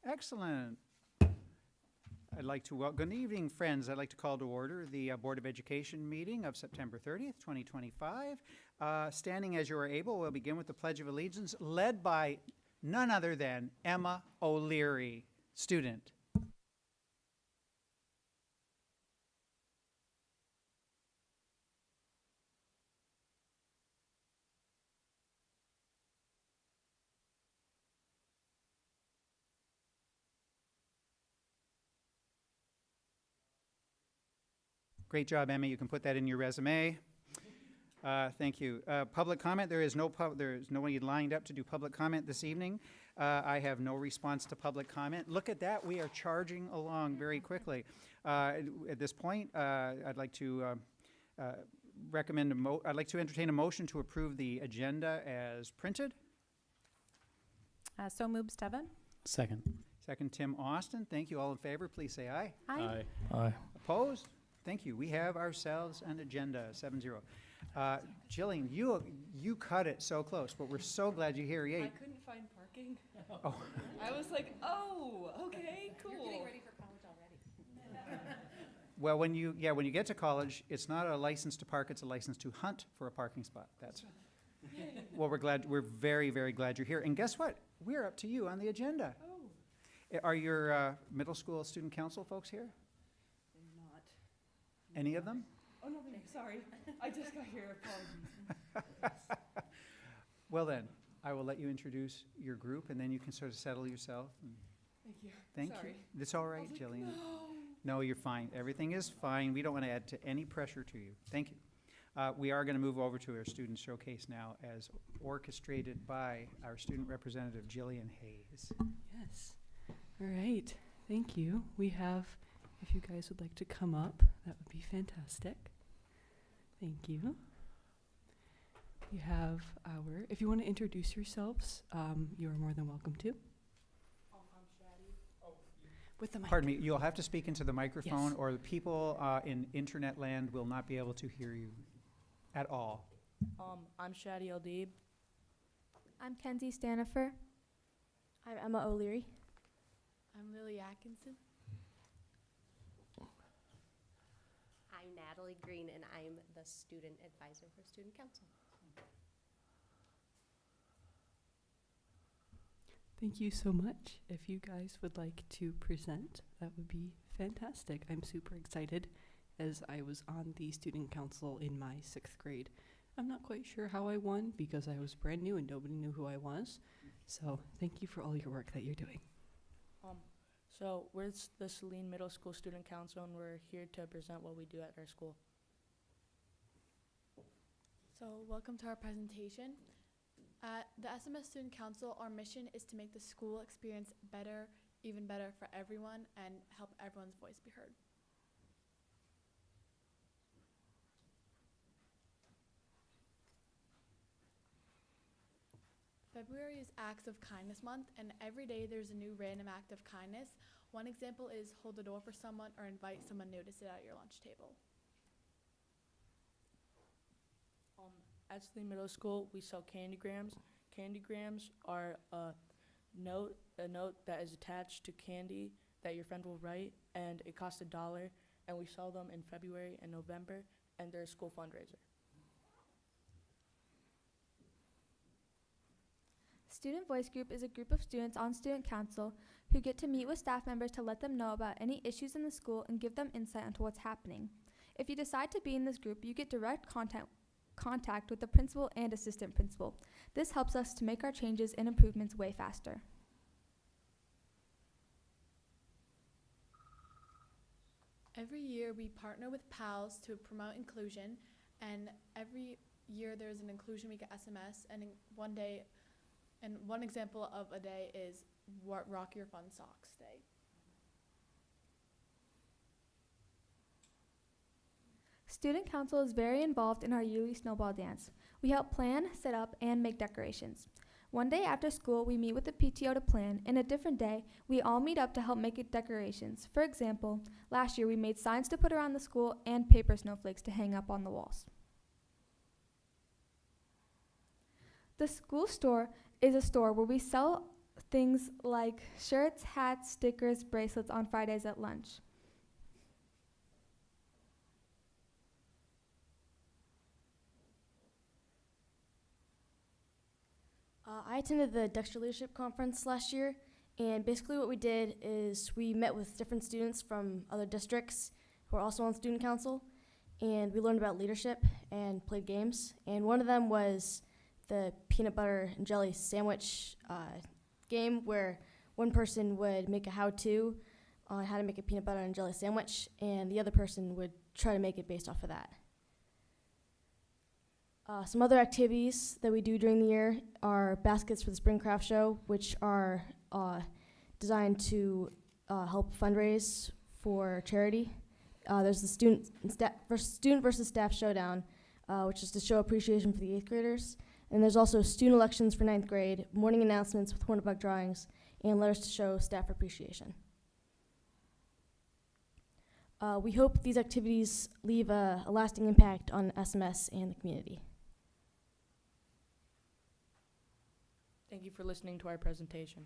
Excellent. Good evening, friends. I'd like to call to order the Board of Education meeting of September 30th, 2025. Standing as you are able, we'll begin with the Pledge of Allegiance, led by none other than Emma O'Leary, student. Great job, Emma. You can put that in your resume. Thank you. Public comment. There is nobody lined up to do public comment this evening. I have no response to public comment. Look at that. We are charging along very quickly. At this point, I'd like to entertain a motion to approve the agenda as printed. So moved, Steven. Second. Second, Tim Austin. Thank you. All in favor, please say aye. Aye. Aye. Opposed? Thank you. We have ourselves an agenda, 7-0. Jillian, you cut it so close, but we're so glad you're here. I couldn't find parking. Oh. I was like, oh, okay, cool. You're getting ready for college already. Well, when you get to college, it's not a license to park, it's a license to hunt for a parking spot. That's well, we're very, very glad you're here. And guess what? We're up to you on the agenda. Oh. Are your middle school student council folks here? They're not. Any of them? Oh, no, sorry. I just got here. Apologies. Well then, I will let you introduce your group, and then you can sort of settle yourself. Thank you. Thank Sorry. you. It's all right, I was like, Jillian. no. No, you're fine. Everything is fine. We don't want to add to any pressure to you. Thank you. We are going to move over to our student showcase now, as orchestrated by our student representative, Jillian Hayes. Yes. All right. Thank you. We have, if you guys would like to come up, that would be fantastic. Thank you. We have if you want to introduce yourselves, you are more than welcome to. I'm Shadi. With the mic. Pardon me, you'll have to speak into the microphone, Yes. or the people in internet land will not be able to hear you at all. I'm Shadi Aldeeb. I'm Kenzie Stanifer. I'm Emma O'Leary. I'm Lily Atkinson. I'm Natalie Green, and I'm the student advisor for Student Council. Thank you so much. If you guys would like to present, that would be fantastic. I'm super excited, as I was on the student council in my 6th grade. I'm not quite sure how I won because I was brand new and nobody knew who I was. So thank you for all your work that you're doing. So we're the Saline Middle School Student Council, and we're here to present what we do at our school. So welcome to our presentation. At the SMS Student Council, our mission is to make the school experience better, even better for everyone, and help everyone's voice be heard. February is Acts of Kindness Month, and every day there's a new random act of kindness. One example is hold the door for someone or invite someone new to sit at your lunch table. At Saline Middle School, we sell candygrams. Candygrams are a note that is attached to candy that your friend will write, and it costs $1. And we sell them in February and November, and they're a school fundraiser. Student Voice Group is a group of students on Student Council who get to meet with staff members to let them know about any issues in the school and give them insight into what's happening. If you decide to be in this group, you get direct contact with the principal and assistant principal. This helps us to make our changes and improvements way faster. Every year we partner with PALS to promote inclusion, and every year there's an Inclusion Week at SMS, and one example of a day is Rock Your Fun Socks Day. Student Council is very involved in our yearly snowball dance. We help plan, set up, and make decorations. One day after school, we meet with the PTO to plan, and a different day, we all meet up to help make decorations. For example, last year we made signs to put around the school and paper snowflakes to hang up on the walls. The school store is a store where we sell things like shirts, hats, stickers, bracelets on Fridays at lunch. I attended the Dexter Leadership Conference last year, and basically what we did is we met with different students from other districts who are also on student council, and we learned about leadership and played games. And one of them was the peanut butter and jelly sandwich game, where one person would make a how-to on how to make a peanut butter and jelly sandwich, and the other person would try to make it based off of that. Some other activities that we do during the year are baskets for the Spring Craft Show, which are designed to help fundraise for charity. There's the student versus staff showdown, which is to show appreciation for the 8th graders. And there's also student elections for 9th grade, morning announcements with Hornibug drawings, and letters to show staff appreciation. We hope these activities leave a lasting impact on SMS and the community. Thank you for listening to our presentation.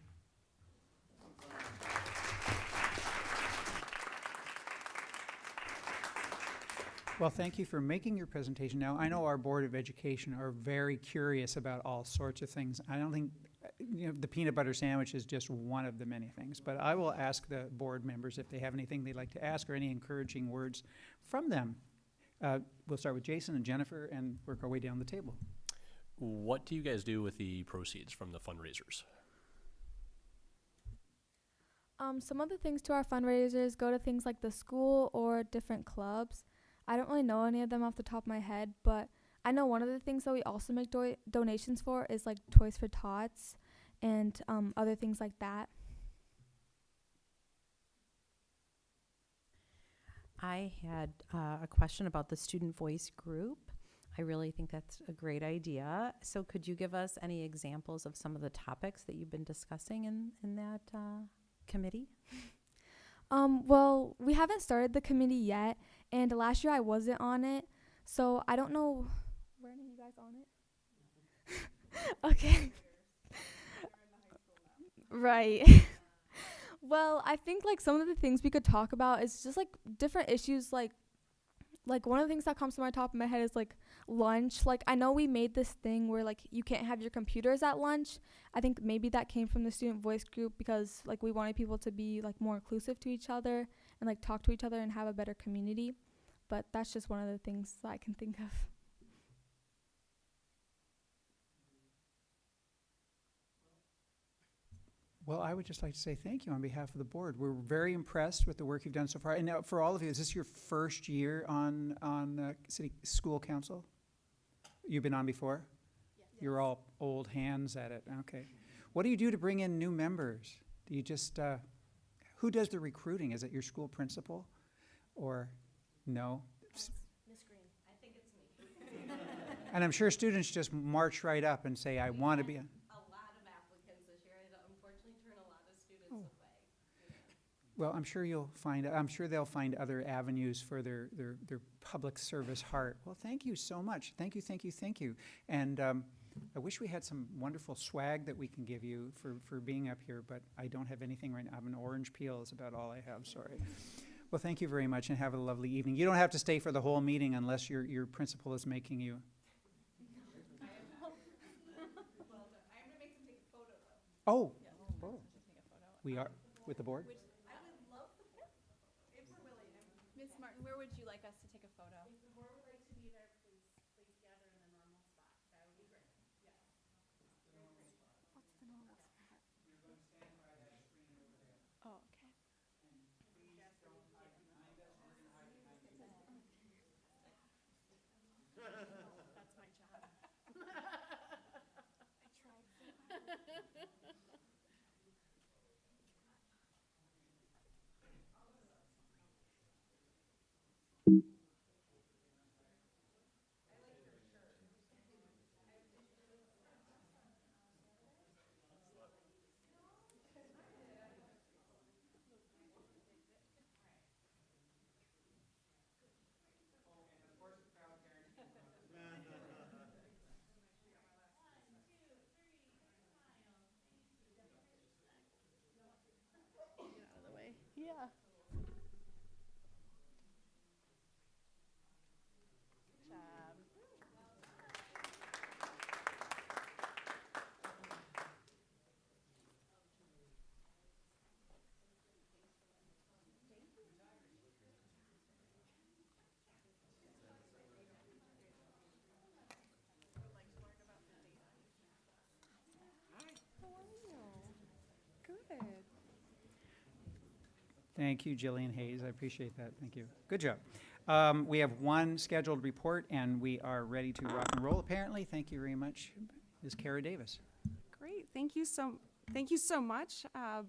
Well, thank you for making your presentation. Now, I know our Board of Education are very curious about all sorts of things. I don't think, the peanut butter sandwich is just one of the many things, but I will ask the board members if they have anything they'd like to ask or any encouraging words from them. We'll start with Jason and Jennifer and work our way down the table. What do you guys do with the proceeds from the fundraisers? Some of the things to our fundraisers go to things like the school or different clubs. I don't really know any of them off the top of my head, but I know one of the things that we also make donations for is like Toys for Tots and other things like that. I had a question about the student voice group. I really think that's a great idea. So could you give us any examples of some of the topics that you've been discussing in that committee? Well, we haven't started the committee yet, and last year I wasn't on it, so I don't know. Were any of you guys on it? Okay. Right. Well, I think like some of the things we could talk about is just like different issues, like one of the things that comes to my top of my head is like lunch. Like I know we made this thing where like you can't have your computers at lunch. I think maybe that came from the student voice group because like we wanted people to be like more inclusive to each other and like talk to each other and have a better community. But that's just one of the things that I can think of. Well, I would just like to say thank you on behalf of the board. We're very impressed with the work you've done so far. And now for all of you, is this your first year on city school council? You've been on before? Yes. You're all old hands at it. Okay. What do you do to bring in new members? Do you just, who does the recruiting? Is it your school principal or no? Miss Green. I think it's me. And I'm sure students just march right up and say, I want to be. Well, I'm sure they'll find other avenues for their public service heart. Well, thank you so much. Thank you. And I wish we had some wonderful swag that we can give you for being up here, but I don't have anything right now. I have an orange peel is about all I have, sorry. Well, thank you very much and have a lovely evening. You don't have to stay for the whole meeting unless your principal is making you. I'm going to make them take a photo, though. Oh. Yes. Oh. We are with the board? Ms. Martin, where would you like us to take a photo? If the board would like to be there, please gather in the normal spot. That would be great. Yes. What's the normal spot? You're going to stand by that screen over there. Oh, okay. And please don't hide behind us. We're going to hide behind you. That's my job. I tried so hard. yeah. Good job. Good. Thank you, Jillian Hayes. I appreciate that. Thank you. Good job. We have one scheduled report, and we are ready to rock and roll, apparently. Thank you very much, Ms. Kara Davis. Great. Thank you so much,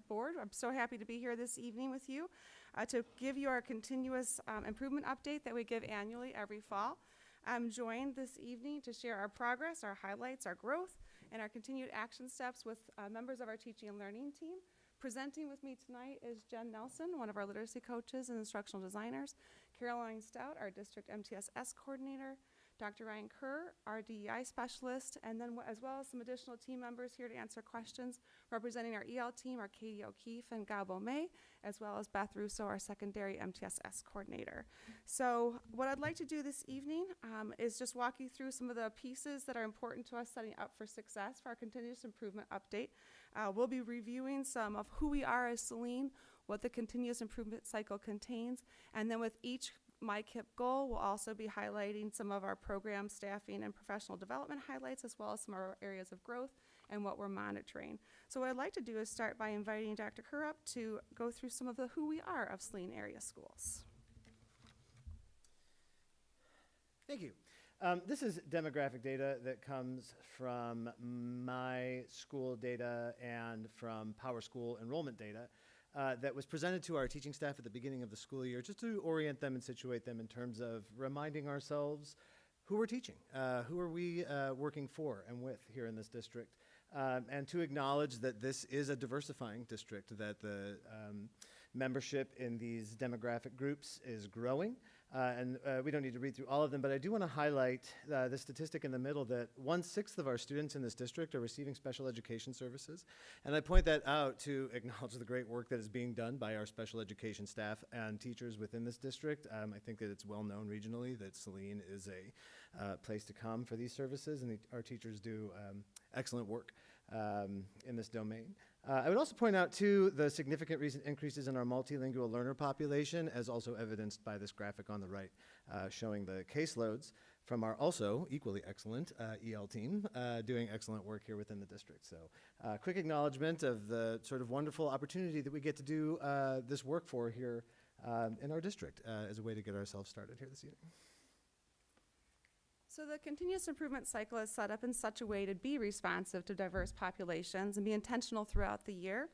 board. I'm so happy to be here this evening with you to give you our continuous improvement update that we give annually every fall. I'm joined this evening to share our progress, our highlights, our growth, and our continued action steps with members of our teaching and learning team. Presenting with me tonight is Jen Nelson, one of our literacy coaches and instructional designers, Caroline Stout, our district MTSS coordinator, Dr. Ryan Kerr, our DEI specialist, and then as well as some additional team members here to answer questions representing our EL team, our Katie O'Keefe and Gabo May, as well as Beth Russo, our secondary MTSS coordinator. So what I'd like to do this evening is just walk you through some of the pieces that are important to us setting up for success for our continuous improvement update. We'll be reviewing some of who we are as Saline, what the continuous improvement cycle contains, and then with each MyKIP goal, we'll also be highlighting some of our program staffing and professional development highlights, as well as some of our areas of growth and what we're monitoring. So what I'd like to do is start by inviting Dr. Kerr up to go through some of the who we are of Saline area schools. Thank you. This is demographic data that comes from my school data and from Power School enrollment data. That was presented to our teaching staff at the beginning of the school year, just to orient them and situate them in terms of reminding ourselves who we're teaching, who are we working for and with here in this district, and to acknowledge that this is a diversifying district, that the membership in these demographic groups is growing. And we don't need to read through all of them, but I do want to highlight the statistic in the middle that 1/6 of our students in this district are receiving special education services. And I point that out to acknowledge the great work that is being done by our special education staff and teachers within this district. I think that it's well known regionally that Saline is a place to come for these services, and our teachers do excellent work in this domain. I would also point out, too, the significant recent increases in our multilingual learner population, as also evidenced by this graphic on the right, showing the caseloads from our also equally excellent EL team, doing excellent work here within the district. So quick acknowledgement of the sort of wonderful opportunity that we get to do this work for here in our district as a way to get ourselves started here this evening. So the continuous improvement cycle is set up in such a way to be responsive to diverse populations and be intentional throughout the year.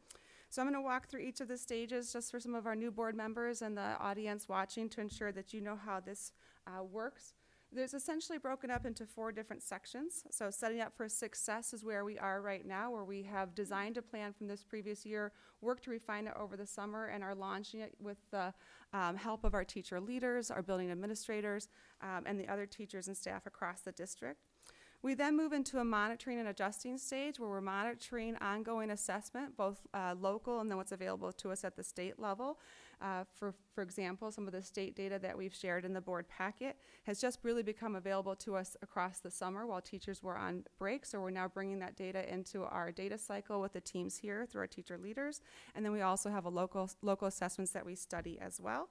So I'm going to walk through each of the stages just for some of our new board members and the audience watching to ensure that you know how this works. There's essentially broken up into 4 different sections. So setting up for success is where we are right now, where we have designed a plan from this previous year, worked to refine it over the summer, and are launching it with the help of our teacher leaders, our building administrators, and the other teachers and staff across the district. We then move into a monitoring and adjusting stage where we're monitoring ongoing assessment, both local and then what's available to us at the state level. For example, some of the state data that we've shared in the board packet has just really become available to us across the summer while teachers were on break. So we're now bringing that data into our data cycle with the teams here through our teacher leaders. And then we also have a local assessments that we study as well.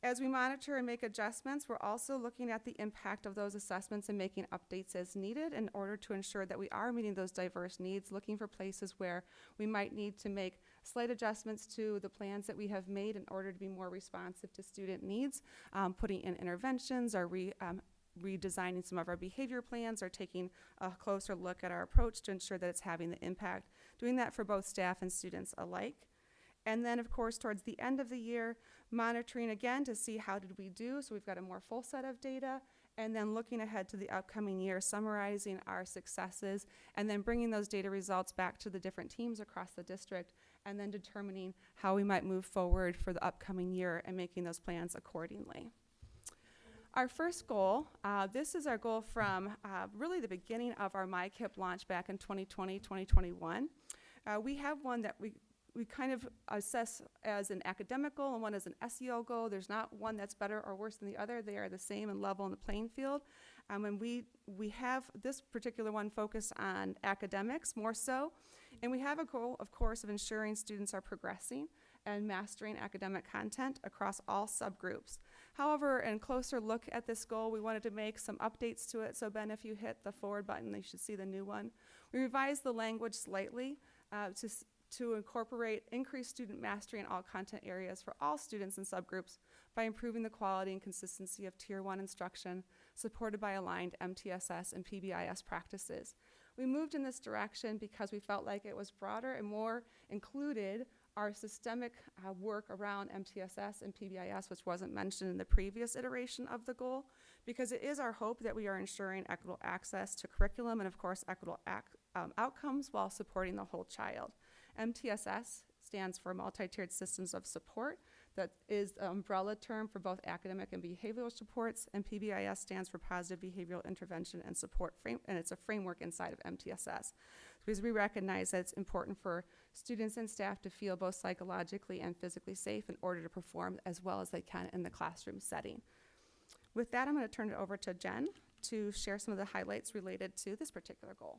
As we monitor and make adjustments, we're also looking at the impact of those assessments and making updates as needed in order to ensure that we are meeting those diverse needs, looking for places where we might need to make slight adjustments to the plans that we have made in order to be more responsive to student needs, putting in interventions or redesigning some of our behavior plans or taking a closer look at our approach to ensure that it's having the impact, doing that for both staff and students alike. And then, of course, towards the end of the year, monitoring again to see how did we do. So we've got a more full set of data, and then looking ahead to the upcoming year, summarizing our successes, and then bringing those data results back to the different teams across the district, and then determining how we might move forward for the upcoming year and making those plans accordingly. Our first goal, this is our goal from really the beginning of our MyKIP launch back in 2020, 2021. We have one that we kind of assess as an academic goal and one as an SEL goal. There's not one that's better or worse than the other. They are the same and level in the playing field. And we have this particular one focused on academics more so. And we have a goal, of course, of ensuring students are progressing and mastering academic content across all subgroups. However, in a closer look at this goal, we wanted to make some updates to it. So Ben, if you hit the forward button, you should see the new one. We revised the language slightly to incorporate increased student mastery in all content areas for all students and subgroups by improving the quality and consistency of Tier 1 instruction, supported by aligned MTSS and PBIS practices. We moved in this direction because we felt like it was broader and more included our systemic work around MTSS and PBIS, which wasn't mentioned in the previous iteration of the goal, because it is our hope that we are ensuring equitable access to curriculum and, of course, equitable outcomes while supporting the whole child. MTSS stands for Multi-Tiered Systems of Support. That is the umbrella term for both academic and behavioral supports, and PBIS stands for Positive Behavioral Intervention and Support, and it's a framework inside of MTSS. Because we recognize that it's important for students and staff to feel both psychologically and physically safe in order to perform as well as they can in the classroom setting. With that, I'm going to turn it over to Jen to share some of the highlights related to this particular goal.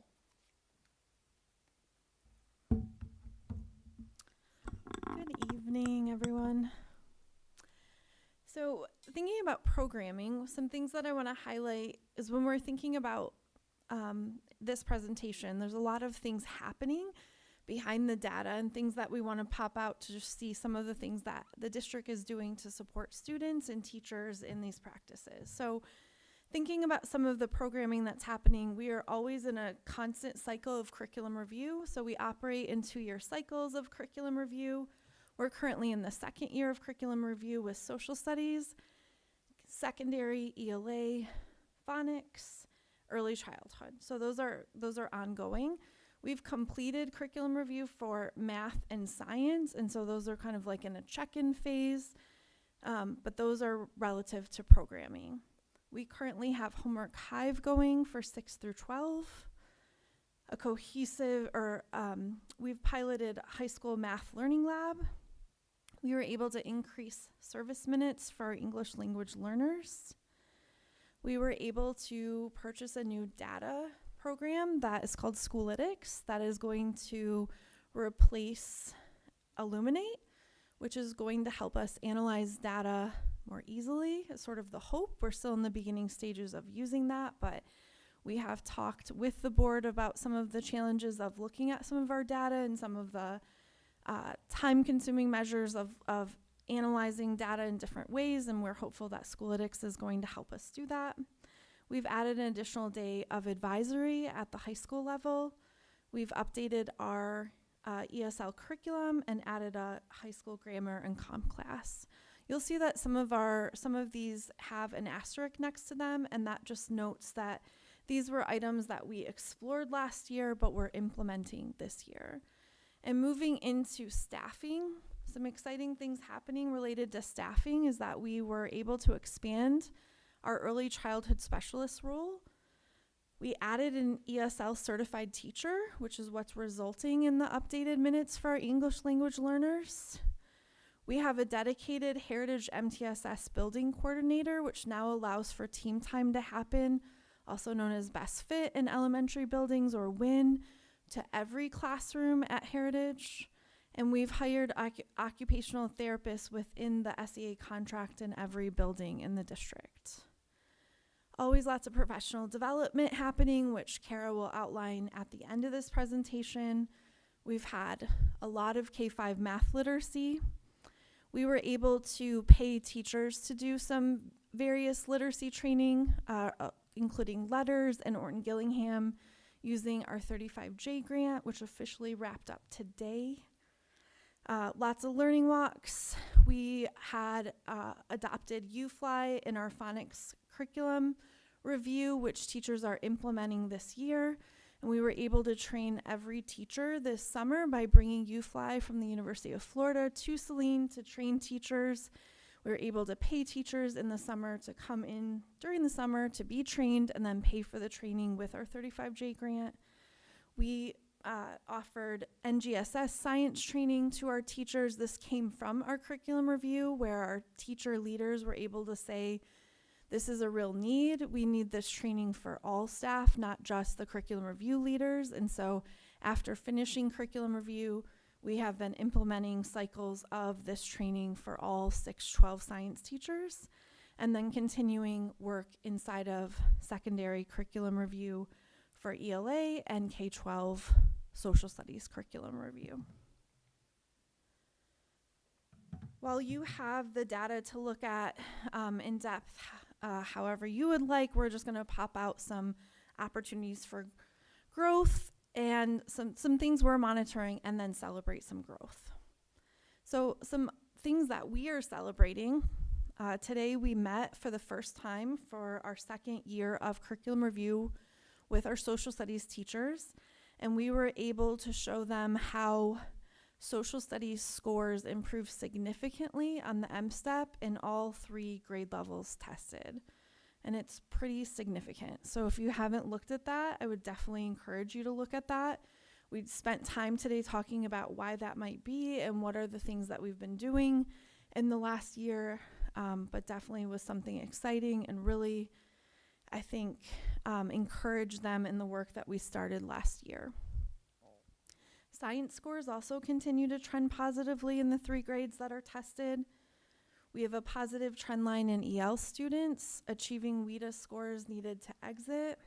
Good evening, everyone. So, thinking about programming, some things that I want to highlight is when we're thinking about this presentation, there's a lot of things happening behind the data and things that we want to pop out to just see some of the things that the district is doing to support students and teachers in these practices. So, thinking about some of the programming that's happening, we are always in a constant cycle of curriculum review. So we operate in 2-year cycles of curriculum review. We're currently in the 2nd year of curriculum review with social studies, secondary, ELA, phonics, early childhood. So those are ongoing. We've completed curriculum review for math and science, and so those are kind of like in a check-in phase, but those are relative to programming. We currently have Homework Hive going for 6 through 12. A cohesive, we've piloted high school math learning lab. We were able to increase service minutes for English language learners. We were able to purchase a new data program that is called Schoolitics that is going to replace Illuminate, which is going to help us analyze data more easily. It's sort of the hope. We're still in the beginning stages of using that, but we have talked with the board about some of the challenges of looking at some of our data and some of the time-consuming measures of analyzing data in different ways, and we're hopeful that Schoolitics is going to help us do that. We've added an additional day of advisory at the high school level. We've updated our ESL curriculum and added a high school grammar and comp class. You'll see that some of these have an asterisk next to them, and that just notes that these were items that we explored last year but we're implementing this year. And moving into staffing, some exciting things happening related to staffing is that we were able to expand our early childhood specialist role. We added an ESL certified teacher, which is what's resulting in the updated minutes for our English language learners. We have a dedicated Heritage MTSS building coordinator, which now allows for team time to happen, also known as Best Fit in elementary buildings or WIN, to every classroom at Heritage. And we've hired occupational therapists within the SEA contract in every building in the district. Always lots of professional development happening, which Kara will outline at the end of this presentation. We've had a lot of K-5 math literacy. We were able to pay teachers to do some various literacy training, including letters and Orton Gillingham, using our 35J grant, which officially wrapped up today. Lots of learning walks. We had adopted UFly in our phonics curriculum review, which teachers are implementing this year. And we were able to train every teacher this summer by bringing UFly from the University of Florida to Saline to train teachers. We were able to pay teachers in the summer to come in during the summer to be trained and then pay for the training with our 35J grant. We offered NGSS science training to our teachers. This came from our curriculum review, where our teacher leaders were able to say, this is a real need. We need this training for all staff, not just the curriculum review leaders. And so after finishing curriculum review, we have been implementing cycles of this training for all 612 science teachers, and then continuing work inside of secondary curriculum review for ELA and K-12 social studies curriculum review. While you have the data to look at in depth, however you would like, we're just going to pop out some opportunities for growth and some things we're monitoring, and then celebrate some growth. So some things that we are celebrating. Today we met for the first time for our second year of curriculum review with our social studies teachers, and we were able to show them how social studies scores improved significantly on the MSTEP in all 3 grade levels tested. And it's pretty significant. So if you haven't looked at that, I would definitely encourage you to look at that. We spent time today talking about why that might be and what are the things that we've been doing in the last year, but definitely was something exciting and really, I think, encourage them in the work that we started last year. Science scores also continue to trend positively in the 3 grades that are tested. We have a positive trend line in EL students achieving WIDA scores needed to exit.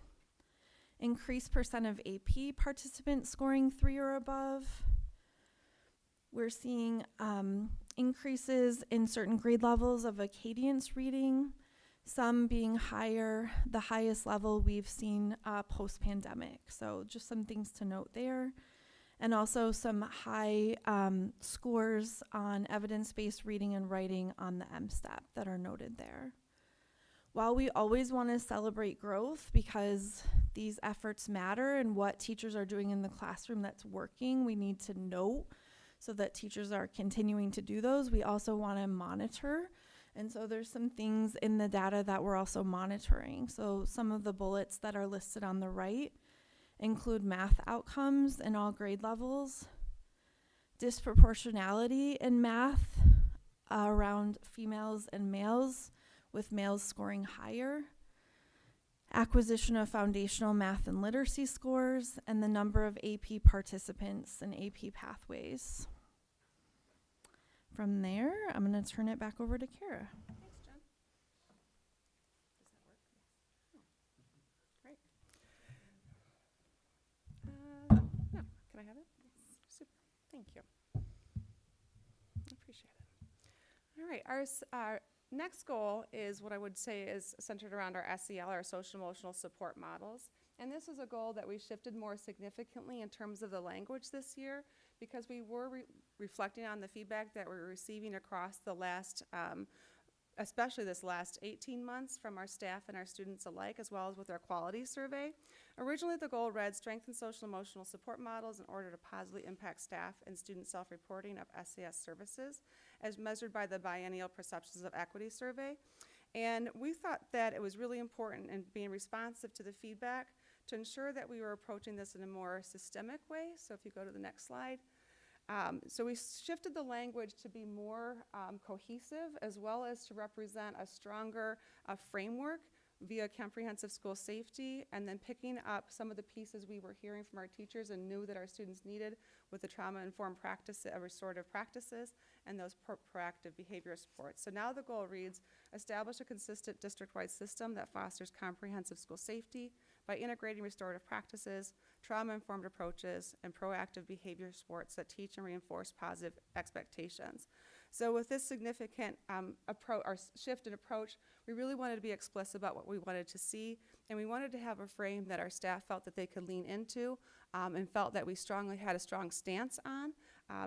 Increased percent of AP participants scoring 3 or above. We're seeing increases in certain grade levels of Acadience reading, some being higher, the highest level we've seen post-pandemic. So just some things to note there. And also some high scores on evidence-based reading and writing on the MSTEP that are noted there. While we always want to celebrate growth because these efforts matter and what teachers are doing in the classroom that's working, we need to note so that teachers are continuing to do those. We also want to monitor. And so there's some things in the data that we're also monitoring. So some of the bullets that are listed on the right include math outcomes in all grade levels, disproportionality in math around females and males, with males scoring higher, acquisition of foundational math and literacy scores, and the number of AP participants and AP pathways. From there, I'm going to turn it back over to Kara. Thanks, Jen. Does that work? Great. No, can I have it? Yes. Super. Thank you. I appreciate it. All right. Our next goal is what I would say is centered around our SEL, our social emotional support models. And this is a goal that we shifted more significantly in terms of the language this year, because we were reflecting on the feedback that we're receiving across the last, especially this last 18 months from our staff and our students alike, as well as with our quality survey. Originally, the goal read, strengthen social emotional support models in order to positively impact staff and student self-reporting of SAS services, as measured by the biennial Perceptions of Equity survey. And we thought that it was really important in being responsive to the feedback to ensure that we were approaching this in a more systemic way. So if you go to the next slide. So we shifted the language to be more cohesive, as well as to represent a stronger framework via comprehensive school safety, and then picking up some of the pieces we were hearing from our teachers and knew that our students needed with the trauma-informed practice, restorative practices, and those proactive behavior supports. So now the goal reads, establish a consistent district-wide system that fosters comprehensive school safety by integrating restorative practices, trauma-informed approaches, and proactive behavior supports that teach and reinforce positive expectations. So with this significant shift in approach, we really wanted to be explicit about what we wanted to see, and we wanted to have a frame that our staff felt that they could lean into and felt that we strongly had a strong stance on.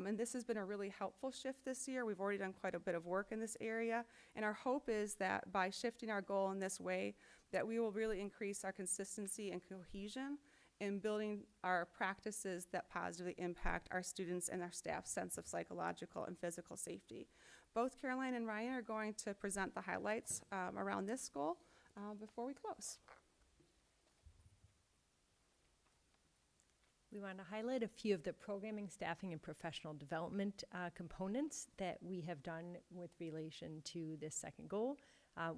And this has been a really helpful shift this year. We've already done quite a bit of work in this area, and our hope is that by shifting our goal in this way, that we will really increase our consistency and cohesion in building our practices that positively impact our students and our staff's sense of psychological and physical safety. Both Caroline and Ryan are going to present the highlights around this goal before we close. We want to highlight a few of the programming, staffing, and professional development components that we have done with relation to this second goal.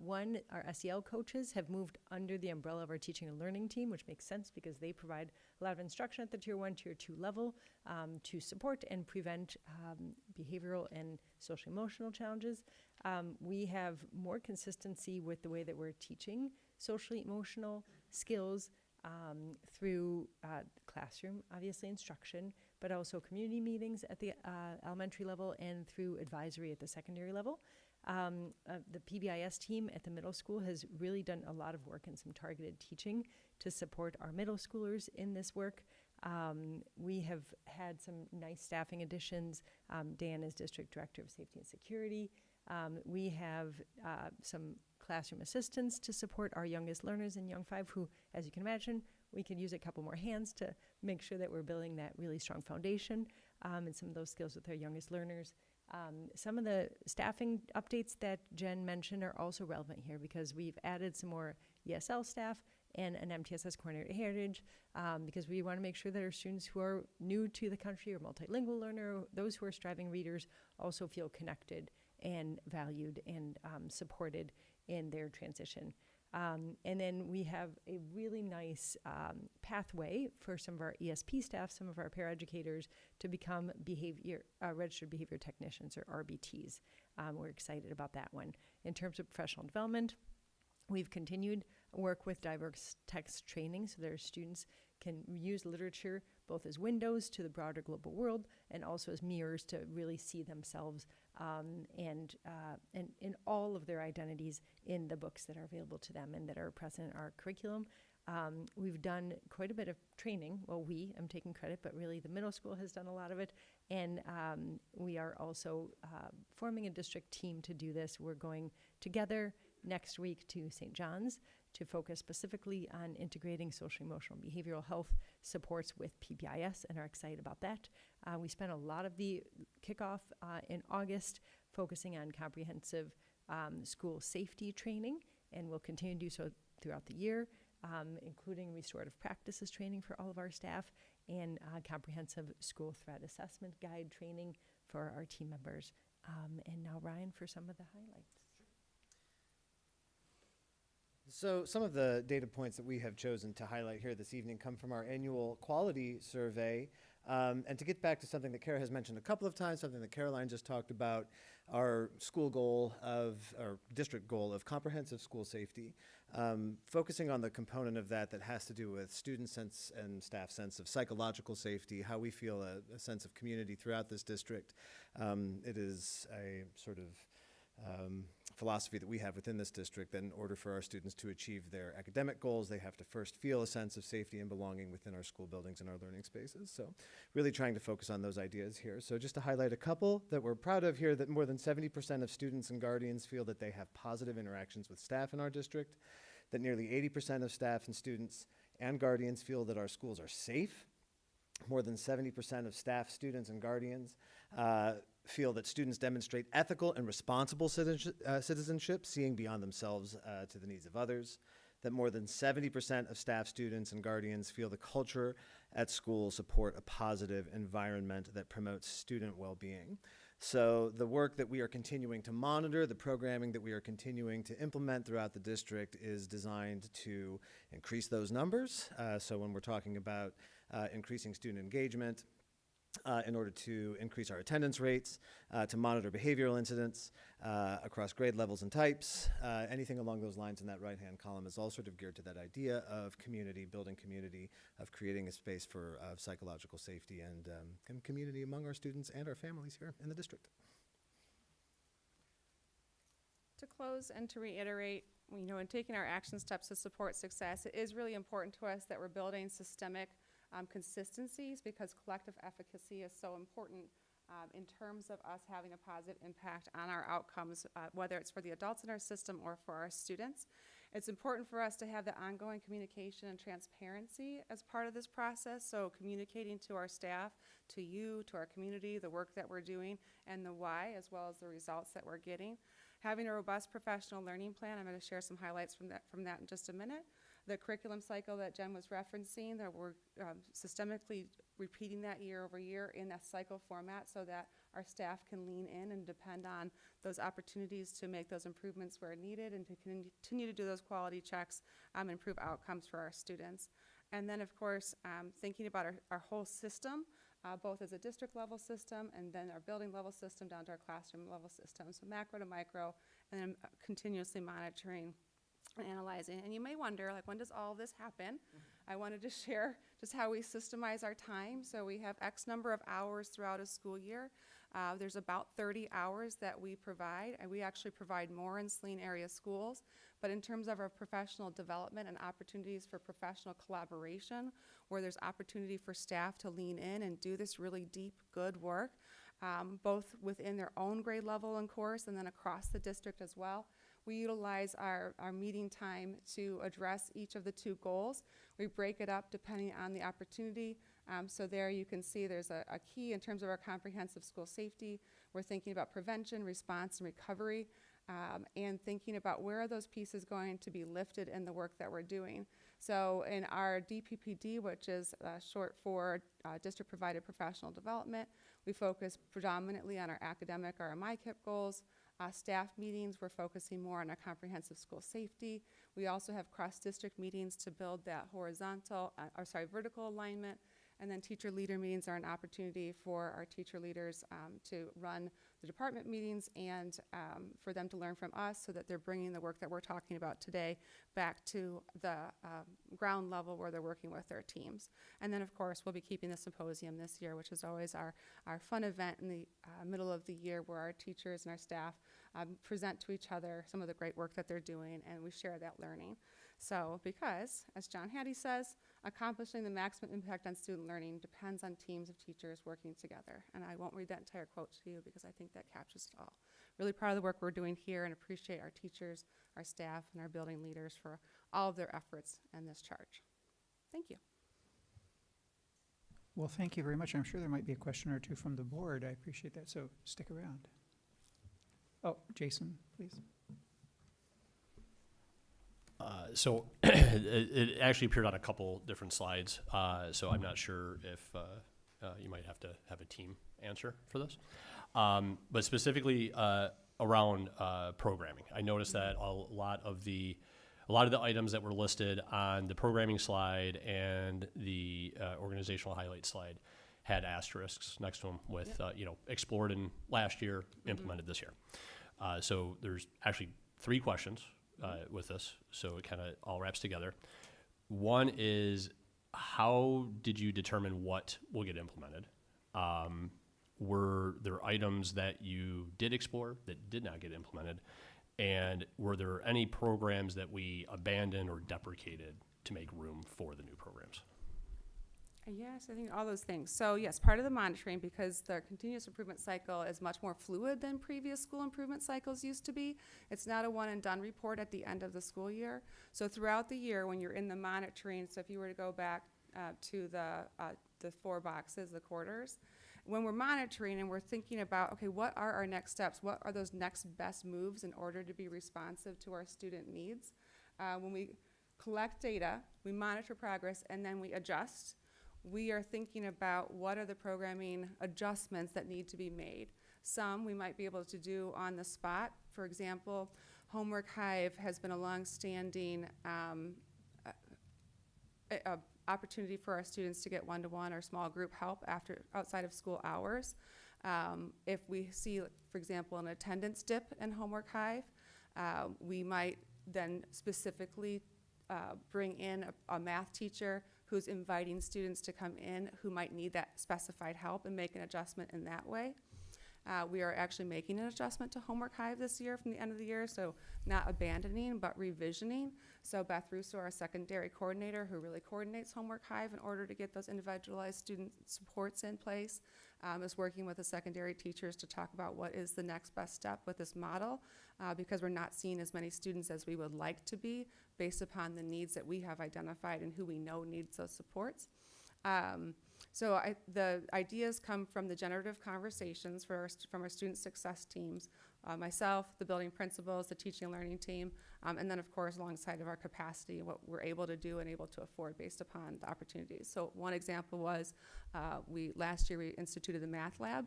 One, our SEL coaches have moved under the umbrella of our teaching and learning team, which makes sense because they provide a lot of instruction at the Tier 1, Tier 2 level to support and prevent behavioral and social emotional challenges. We have more consistency with the way that we're teaching socially emotional skills through classroom, obviously instruction, but also community meetings at the elementary level and through advisory at the secondary level. The PBIS team at the middle school has really done a lot of work in some targeted teaching to support our middle schoolers in this work. We have had some nice staffing additions. Dan is District Director of Safety and Security. We have some classroom assistants to support our youngest learners in Young 5 who, as you can imagine, we could use a couple more hands to make sure that we're building that really strong foundation and some of those skills with our youngest learners. Some of the staffing updates that Jen mentioned are also relevant here because we've added some more ESL staff and an MTSS coordinator at Heritage because we want to make sure that our students who are new to the country or multilingual learner, those who are striving readers, also feel connected and valued and supported in their transition. And then we have a really nice pathway for some of our ESP staff, some of our paraeducators to become registered behavior technicians or RBTs. We're excited about that one. In terms of professional development, we've continued work with diverse text training so that our students can use literature both as windows to the broader global world and also as mirrors to really see themselves and in all of their identities in the books that are available to them and that are present in our curriculum. We've done quite a bit of training. Well, I'm taking credit, but really the middle school has done a lot of it. And we are also forming a district team to do this. We're going together next week to St. John's to focus specifically on integrating social, emotional, behavioral health supports with PBIS and are excited about that. We spent a lot of the kickoff in August focusing on comprehensive school safety training, and we'll continue to do so throughout the year, including restorative practices training for all of our staff and comprehensive school threat assessment guide training for our team members. And now Ryan for some of the highlights. So some of the data points that we have chosen to highlight here this evening come from our annual quality survey. And to get back to something that Kara has mentioned a couple of times, something that Caroline just talked about, our school goal our district goal of comprehensive school safety, focusing on the component of that has to do with student sense and staff sense of psychological safety, how we feel a sense of community throughout this district. It is a sort of philosophy that we have within this district that in order for our students to achieve their academic goals, they have to first feel a sense of safety and belonging within our school buildings and our learning spaces. So really trying to focus on those ideas here. So just to highlight a couple that we're proud of here, that more than 70% of students and guardians feel that they have positive interactions with staff in our district, that nearly 80% of staff and students and guardians feel that our schools are safe. More than 70% of staff, students, and guardians feel that students demonstrate ethical and responsible citizenship, seeing beyond themselves to the needs of others. That more than 70% of staff, students, and guardians feel the culture at school support a positive environment that promotes student well-being. So the work that we are continuing to monitor, the programming that we are continuing to implement throughout the district is designed to increase those numbers. So when we're talking about increasing student engagement, in order to increase our attendance rates, to monitor behavioral incidents across grade levels and types. Anything along those lines in that right-hand column is all sort of geared to that idea of community, building community, of creating a space for psychological safety and community among our students and our families here in the district. To close and to reiterate, in taking our action steps to support success, it is really important to us that we're building systemic consistencies because collective efficacy is so important in terms of us having a positive impact on our outcomes, whether it's for the adults in our system or for our students. It's important for us to have the ongoing communication and transparency as part of this process, so communicating to our staff, to you, to our community, the work that we're doing, and the why, as well as the results that we're getting. Having a robust professional learning plan, I'm going to share some highlights from that in just a minute. The curriculum cycle that Jen was referencing, that we're systemically repeating that year over year in that cycle format so that our staff can lean in and depend on those opportunities to make those improvements where needed and to continue to do those quality checks, improve outcomes for our students. And then, of course, thinking about our whole system, both as a district level system and then our building level system down to our classroom level system. So macro to micro, and then continuously monitoring and analyzing. And you may wonder, like, when does all this happen? I wanted to share just how we systemize our time. So we have X number of hours throughout a school year. There's about 30 hours that we provide, and we actually provide more in Saline area schools. But in terms of our professional development and opportunities for professional collaboration, where there's opportunity for staff to lean in and do this really deep, good work, both within their own grade level and course and then across the district as well. We utilize our meeting time to address each of the 2 goals. We break it up depending on the opportunity. So there you can see there's a key in terms of our comprehensive school safety. We're thinking about prevention, response, and recovery, and thinking about where are those pieces going to be lifted in the work that we're doing. So in our DPPD, which is short for District Provided Professional Development, we focus predominantly on our academic RMI-KIP goals. Staff meetings, we're focusing more on our comprehensive school safety. We also have cross-district meetings to build that vertical alignment. And then teacher leader meetings are an opportunity for our teacher leaders to run the department meetings and for them to learn from us so that they're bringing the work that we're talking about today back to the ground level where they're working with their teams. And then, of course, we'll be keeping the symposium this year, which is always our fun event in the middle of the year where our teachers and our staff present to each other some of the great work that they're doing, and we share that learning. So because, as John Hattie says, accomplishing the maximum impact on student learning depends on teams of teachers working together. And I won't read that entire quote to you because I think that captures it all. Really proud of the work we're doing here and appreciate our teachers, our staff, and our building leaders for all of their efforts in this charge. Thank you. Well, thank you very much. I'm sure there might be a question or 2 from the board. I appreciate that, so stick around. Oh, Jason, please. So it actually appeared on a couple different slides, so I'm not sure if you might have to have a team answer for this. But specifically around programming, I noticed that a lot of the items that were listed on the programming slide and the organizational highlight slide had asterisks next to them with explored in last year, implemented this year. So there's actually 3 questions with this, so it kind of all wraps together. One is, how did you determine what will get implemented? Were there items that you did explore that did not get implemented? And were there any programs that we abandoned or deprecated to make room for the new programs? Yes, I think all those things. So yes, part of the monitoring, because the continuous improvement cycle is much more fluid than previous school improvement cycles used to be. It's not a one and done report at the end of the school year. So throughout the year when you're in the monitoring, so if you were to go back to the 4 boxes, the quarters, when we're monitoring and we're thinking about, okay, what are our next steps? What are those next best moves in order to be responsive to our student needs? When we collect data, we monitor progress, and then we adjust. We are thinking about what are the programming adjustments that need to be made. Some we might be able to do on the spot. For example, Homework Hive has been a long-standing opportunity for our students to get one-to-one or small group help outside of school hours. If we see, for example, an attendance dip in Homework Hive, we might then specifically bring in a math teacher who's inviting students to come in who might need that specified help and make an adjustment in that way. We are actually making an adjustment to Homework Hive this year from the end of the year, so not abandoning, but revisioning. So Beth Russo, our secondary coordinator, who really coordinates Homework Hive in order to get those individualized student supports in place, is working with the secondary teachers to talk about what is the next best step with this model, because we're not seeing as many students as we would like to be based upon the needs that we have identified and who we know needs those supports. So the ideas come from the generative conversations from our student success teams, myself, the building principals, the teaching and learning team, and then of course alongside of our capacity and what we're able to do and able to afford based upon the opportunities. So one example was last year we instituted the math lab.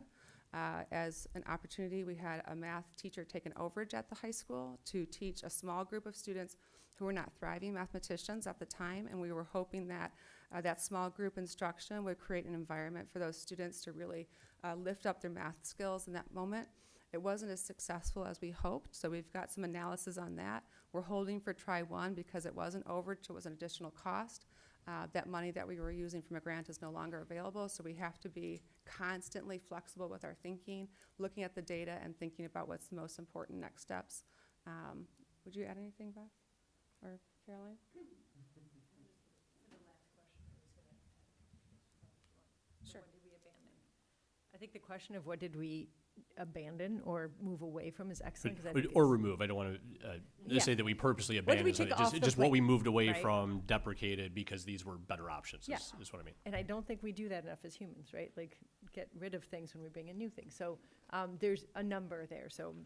As an opportunity, we had a math teacher take an overage at the high school to teach a small group of students who were not thriving mathematicians at the time, and we were hoping that that small group instruction would create an environment for those students to really lift up their math skills in that moment. It wasn't as successful as we hoped, so we've got some analysis on that. We're holding for try one because it wasn't overage, it was an additional cost. That money that we were using from a grant is no longer available, so we have to be constantly flexible with our thinking, looking at the data and thinking about what's the most important next steps. Would you add anything, Beth or Caroline? Sure. What did we abandon? I think the question of what did we abandon or move away from is excellent. 'Cause I think Or remove. I don't want to say that we purposely What did we abandoned something. take off the Just what we plate, moved away right? from, deprecated because these were better options Yeah. is what I mean. And I don't think we do that enough as humans, right? Like, get rid of things when we bring in new things. So there's a number there. So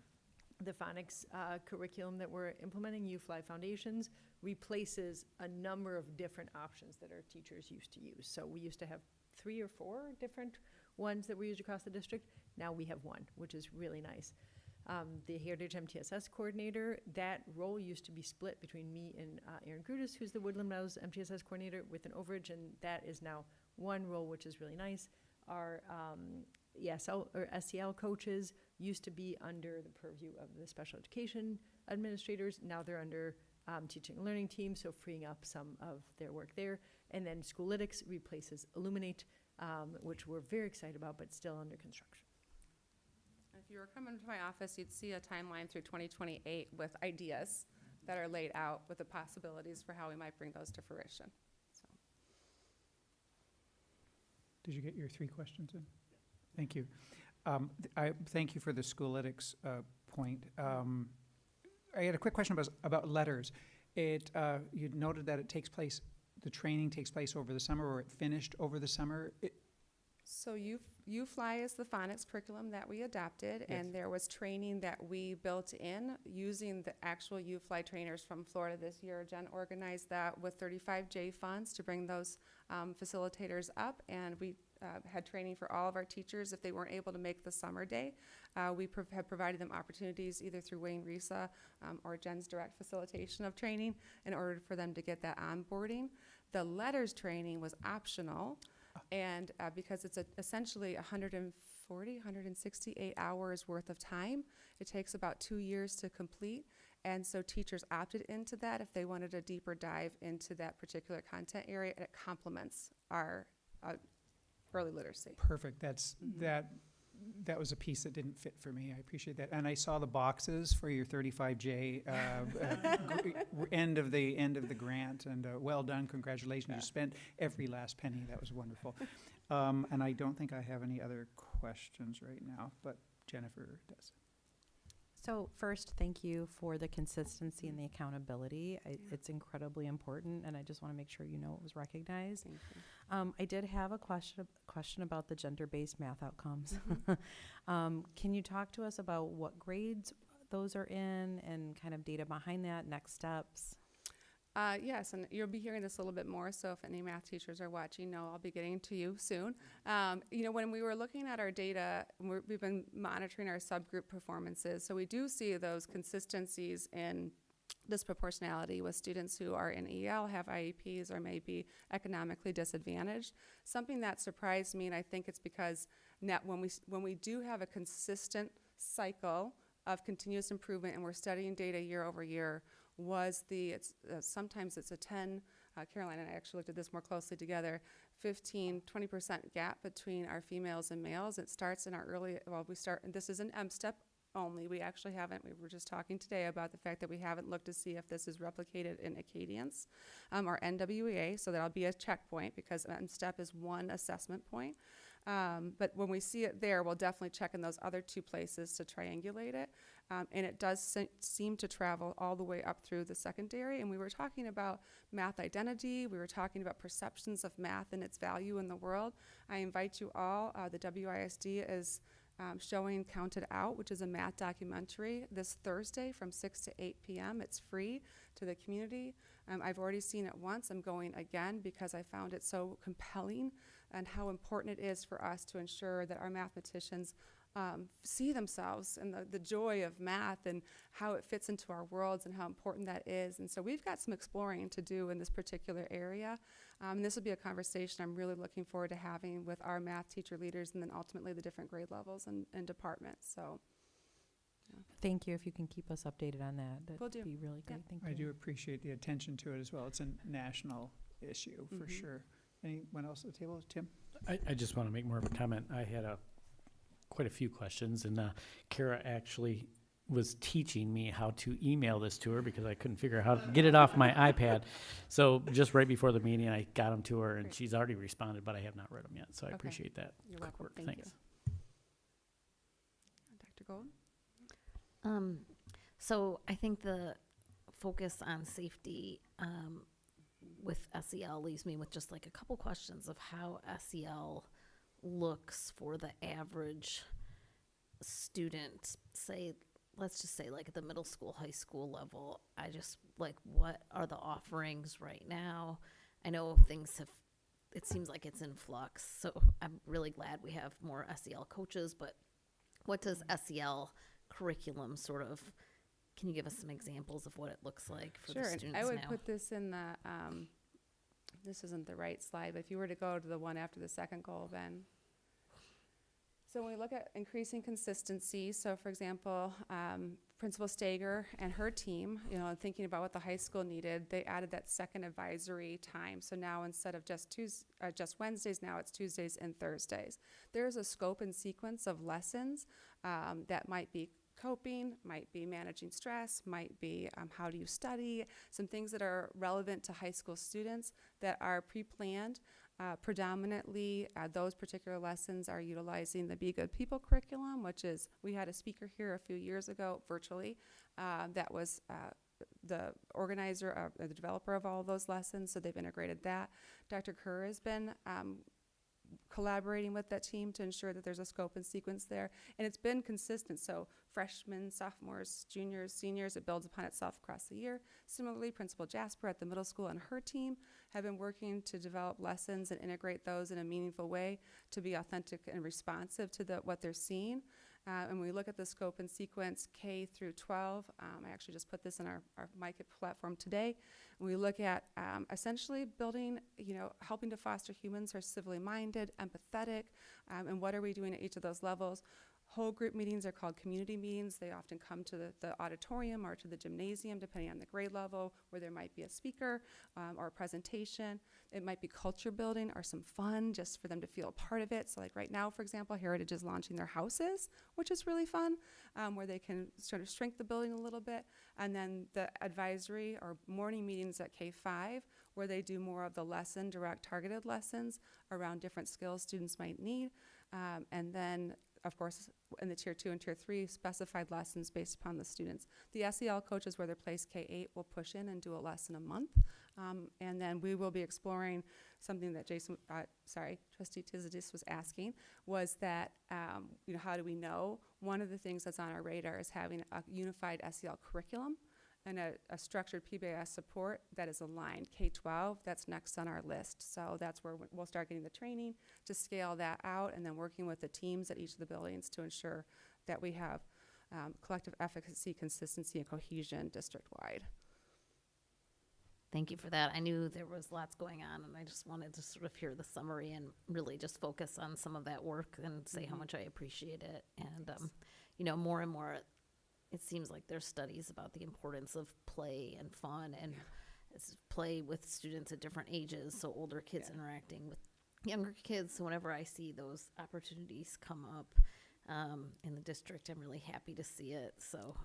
the phonics curriculum that we're implementing, UFly Foundations, replaces a number of different options that our teachers used to use. So we used to have 3 or 4 different ones that we used across the district. Now we have one, which is really nice. The Heritage MTSS coordinator, that role used to be split between me and Erin Grudis, who's the Woodland Meadows MTSS coordinator with an overage, and that is now one role, which is really nice. Our ESL or SEL coaches used to be under the purview of the special education administrators. Now they're under teaching and learning team, so freeing up some of their work there. And then Schoolytics replaces Illuminate, which we're very excited about, but still under construction. If you were coming to my office, you'd see a timeline through 2028 with ideas that are laid out with the possibilities for how we might bring those to fruition. So. Did you get your 3 questions in? Thank you. I thank you for the Schoolytics point. I had a quick question about letters. You noted that the training takes place over the summer, or it finished over the summer. So UFly is the phonics curriculum that we adopted, Yes. and there was training that we built in using the actual UFly trainers from Florida this year. Jen organized that with 35J funds to bring those facilitators up, and we had training for all of our teachers if they weren't able to make the summer day. We have provided them opportunities either through Wayne Risa or Jen's direct facilitation of training in order for them to get that onboarding. The letters training was optional. And because it's essentially 168 hours worth of time, it takes about 2 years to complete. And so teachers opted into that if they wanted a deeper dive into that particular content area, and it complements our early literacy. Perfect. That was a piece that didn't fit for me. I appreciate that. And I saw the boxes for your 35J end of the grant, and well done. Congratulations. Yeah. You spent every last penny. That was wonderful. And I don't think I have any other questions right now, but Jennifer does. So first, thank you for the consistency and the accountability. It's incredibly important, and I just want to make sure you know it was recognized. Thank you. I did have a question about the gender-based math outcomes. Mm-hmm. Can you talk to us about what grades those are in and kind of data behind that, next steps? Yes, and you'll be hearing this a little bit more, so if any math teachers are watching, no, I'll be getting to you soon. When we were looking at our data, we've been monitoring our subgroup performances, so we do see those consistencies in disproportionality with students who are in EL, have IEPs, or may be economically disadvantaged. Something that surprised me, and I think it's because when we do have a consistent cycle of continuous improvement and we're studying data year over year, sometimes it's a 10, Caroline and I actually looked at this more closely together, 15-20% gap between our females and males. It starts in our and this is an M-STEP only. We were just talking today about the fact that we haven't looked to see if this is replicated in Acadians or NWEA, so that'll be a checkpoint because M-STEP is one assessment point. But when we see it there, we'll definitely check in those other 2 places to triangulate it. And it does seem to travel all the way up through the secondary. And we were talking about math identity. We were talking about perceptions of math and its value in the world. I invite you all. The WISD is showing Counted Out, which is a math documentary, this Thursday from 6 to 8 p.m. It's free to the community. I've already seen it once. I'm going again because I found it so compelling and how important it is for us to ensure that our mathematicians see themselves and the joy of math and how it fits into our worlds and how important that is. And so we've got some exploring to do in this particular area. This will be a conversation I'm really looking forward to having with our math teacher leaders and then ultimately the different grade levels and departments. So, yeah. Thank you. If you can keep us updated on that, Will that'd do. be really great. Thank you. I do appreciate the attention to it as well. It's a national issue for sure. Anyone else at the table? Tim? I just want to make more of a comment. I had quite a few questions, and Kara actually was teaching me how to email this to her because I couldn't figure out how to get it off my iPad. So just right before the meeting, I got them to her, and Great. she's already responded, but I have not read them yet. So I Okay. appreciate that. You're Quick welcome. work. Thank Thanks. Dr. Gold? So I think the focus on safety with SEL leaves me with just like a couple questions of how SEL looks for the average student, say, let's just say like at the middle school, high school level. I just like, what are the offerings right now? I know things have, it seems like it's in flux, so I'm really glad we have more SEL coaches, but what does SEL curriculum sort of, can you give us some examples of what it looks like for the Sure, and students I would now? put this in the, this isn't the right slide, but if you were to go to the one after the second goal, Ben. So when we look at increasing consistency, so for example, Principal Stager and her team, thinking about what the high school needed, they added that second advisory time. So now instead of just Wednesdays, now it's Tuesdays and Thursdays. There's a scope and sequence of lessons that might be coping, might be managing stress, might be how do you study, some things that are relevant to high school students that are pre-planned. Predominantly, those particular lessons are utilizing the Be Good People curriculum, which is, we had a speaker here a few years ago virtually that was the organizer, the developer of all of those lessons, so they've integrated that. Dr. Kerr has been collaborating with that team to ensure that there's a scope and sequence there, and it's been consistent. So freshmen, sophomores, juniors, seniors, it builds upon itself across the year. Similarly, Principal Jasper at the middle school and her team have been working to develop lessons and integrate those in a meaningful way to be authentic and responsive to what they're seeing. And we look at the scope and sequence K through 12. I actually just put this in our MICA platform today. And we look at essentially building, helping to foster humans who are civilly minded, empathetic, and what are we doing at each of those levels. Whole group meetings are called community meetings. They often come to the auditorium or to the gymnasium, depending on the grade level, where there might be a speaker or a presentation. It might be culture building or some fun just for them to feel a part of it. So like right now, for example, Heritage is launching their houses, which is really fun, where they can sort of shrink the building a little bit. And then the advisory or morning meetings at K-5, where they do more of the lesson, direct targeted lessons around different skills students might need. And then of course, in the Tier 2 and Tier 3, specified lessons based upon the students. The SEL coaches, where they're placed K-8, will push in and do a lesson a month. And then we will be exploring something that Trustee Tizidis was asking, was that, how do we know? One of the things that's on our radar is having a unified SEL curriculum and a structured PBIS support that is aligned. K-12, that's next on our list. So that's where we'll start getting the training to scale that out, and then working with the teams at each of the buildings to ensure that we have collective efficacy, consistency, and cohesion district-wide. Thank you for that. I knew there was lots going on, and I just wanted to sort of hear the summary and really just focus on some of that work and say how much I appreciate it. And, more and more, it seems like there's studies about the importance of play and fun and play with students at different ages, so older kids interacting with younger kids. So whenever I see those opportunities come up in the district, I'm really happy to see it. So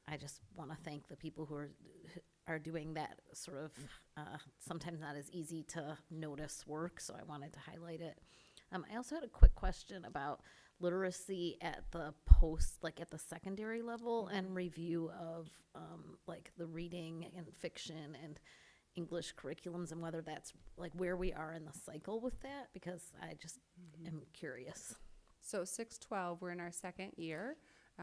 I just want to thank the people who are doing that sort of sometimes not as easy to notice work, so I wanted to highlight it. I also had a quick question about literacy at the at the secondary level, and review of like the reading and fiction and English curriculums, and whether that's like where we are in the cycle with that, because I just am curious. So 612, we're in our second year.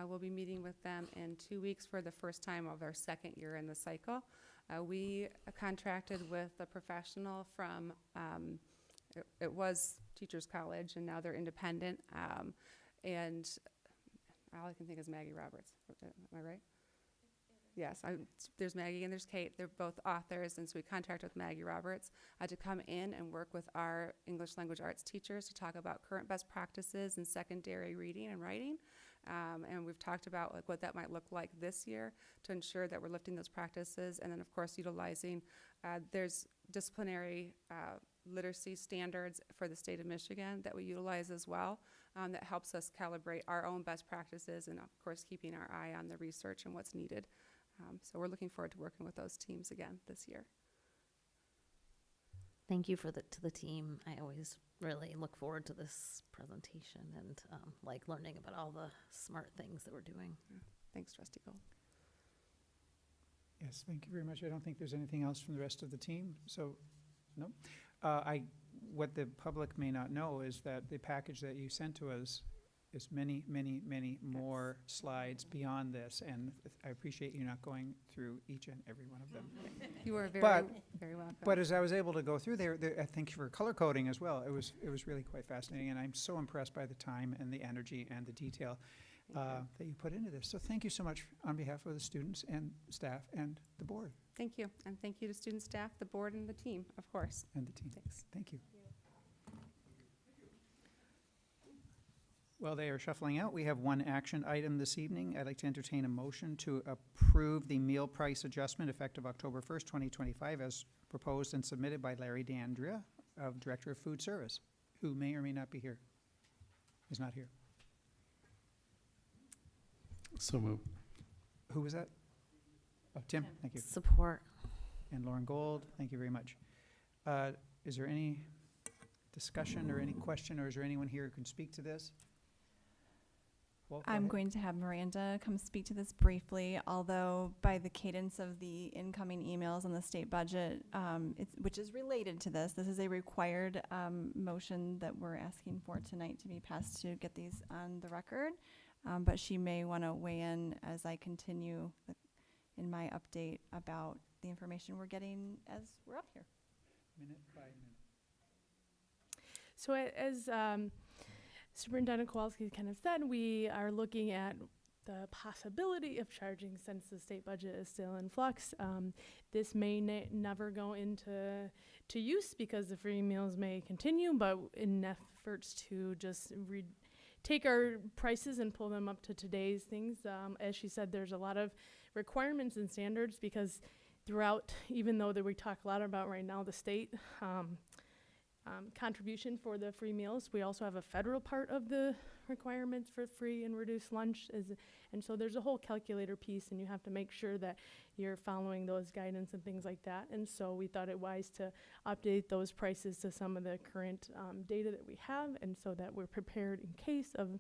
We'll be meeting with them in 2 weeks for the first time of our second year in the cycle. We contracted with a professional from, it was Teachers College, and now they're independent. And all I can think is Maggie Roberts. Am I right? Yes, there's Maggie and there's Kate. They're both authors, and so we contracted with Maggie Roberts to come in and work with our English language arts teachers to talk about current best practices in secondary reading and writing. And we've talked about like what that might look like this year to ensure that we're lifting those practices, and then of course utilizing, there's disciplinary literacy standards for the state of Michigan that we utilize as well, that helps us calibrate our own best practices, and of course keeping our eye on the research and what's needed. So we're looking forward to working with those teams again this year. Thank you to the team. I always really look forward to this presentation and like learning about all the smart things that we're doing. Yeah. Thanks, Trustee Gold. Yes, thank you very much. I don't think there's anything else from the rest of the team, so, no. What the public may not know is that the package that you sent to us is many, many, many more slides beyond this, and I appreciate you not going through each and every one of them. You are very, very welcome. But as I was able to go through there, I think for color coding as well, it was really quite fascinating, and I'm so impressed by the time and the energy and the detail that you put into this. So thank you so much on behalf of the students and staff and the board. Thank you, and thank you to student staff, the board, and the team, of course. And the team. Thanks. Thank you. Well, they are shuffling out. We have one action item this evening. I'd like to entertain a motion to approve the meal price adjustment effective October 1st, 2025, as proposed and submitted by Larry Dandria, Director of Food Service, who may or may not be here. He's not here. So move. Who was that? Oh, Tim, thank you. Support. And Lauren Gold, thank you very much. Is there any discussion or any question, or is there anyone here who can speak to this? Well, I'm going to have Miranda come speak to this briefly, although by the cadence of the incoming emails on the state budget, which is related to this is a required motion that we're asking for tonight to be passed to get these on the record. But she may want to weigh in as I continue in my update about the information we're getting as we're up here. Minute by minute. So as Superintendent Kowalski kind of said, we are looking at the possibility of charging since the state budget is still in flux. This may never go into use because the free meals may continue, but in efforts to just take our prices and pull them up to today's things, as she said, there's a lot of requirements and standards because throughout, even though that we talk a lot about right now the state contribution for the free meals, we also have a federal part of the requirements for free and reduced lunch, and so there's a whole calculator piece, and you have to make sure that you're following those guidance and things like that. And so we thought it wise to update those prices to some of the current data that we have, and so that we're prepared in case of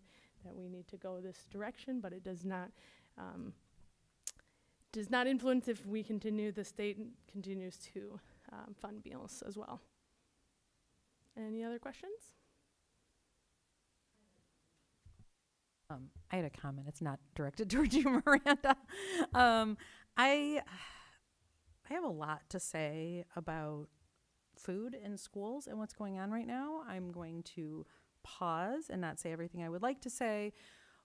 that we need to go this direction, but it does not influence if we continue, the state continues to fund meals as well. Any other questions? I had a comment. It's not directed towards you, Miranda. I have a lot to say about food in schools and what's going on right now. I'm going to pause and not say everything I would like to say,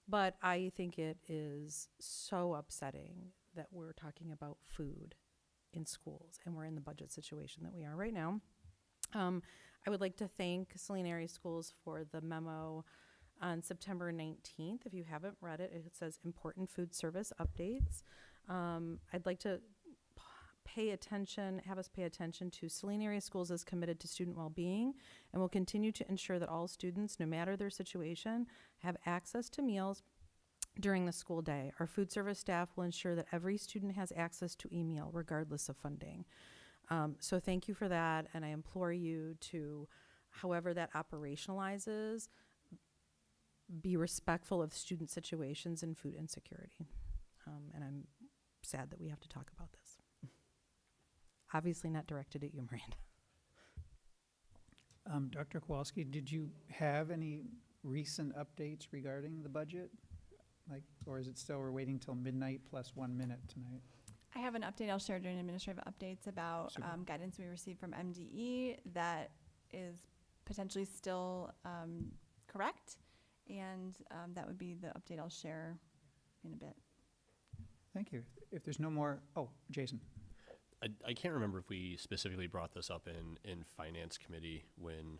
but I think it is so upsetting that we're talking about food in schools and we're in the budget situation that we are right now. I would like to thank Saline Area Schools for the memo on September 19th. If you haven't read it, it says important food service updates. I'd like to have us pay attention to Saline Area Schools is committed to student well-being and will continue to ensure that all students, no matter their situation, have access to meals during the school day. Our food service staff will ensure that every student has access to e-meal regardless of funding. So thank you for that, and I implore you to, however that operationalizes, be respectful of student situations and food insecurity. And I'm sad that we have to talk about this. Obviously not directed at you, Miranda. Dr. Kowalski, did you have any recent updates regarding the budget? Like, or is it still, we're waiting till midnight plus 1 minute tonight? I have an update I'll share during administrative updates about Super. guidance we received from MDE that is potentially still correct, and that would be the update I'll share in a bit. Thank you. If there's no more, oh, Jason. I can't remember if we specifically brought this up in Finance Committee when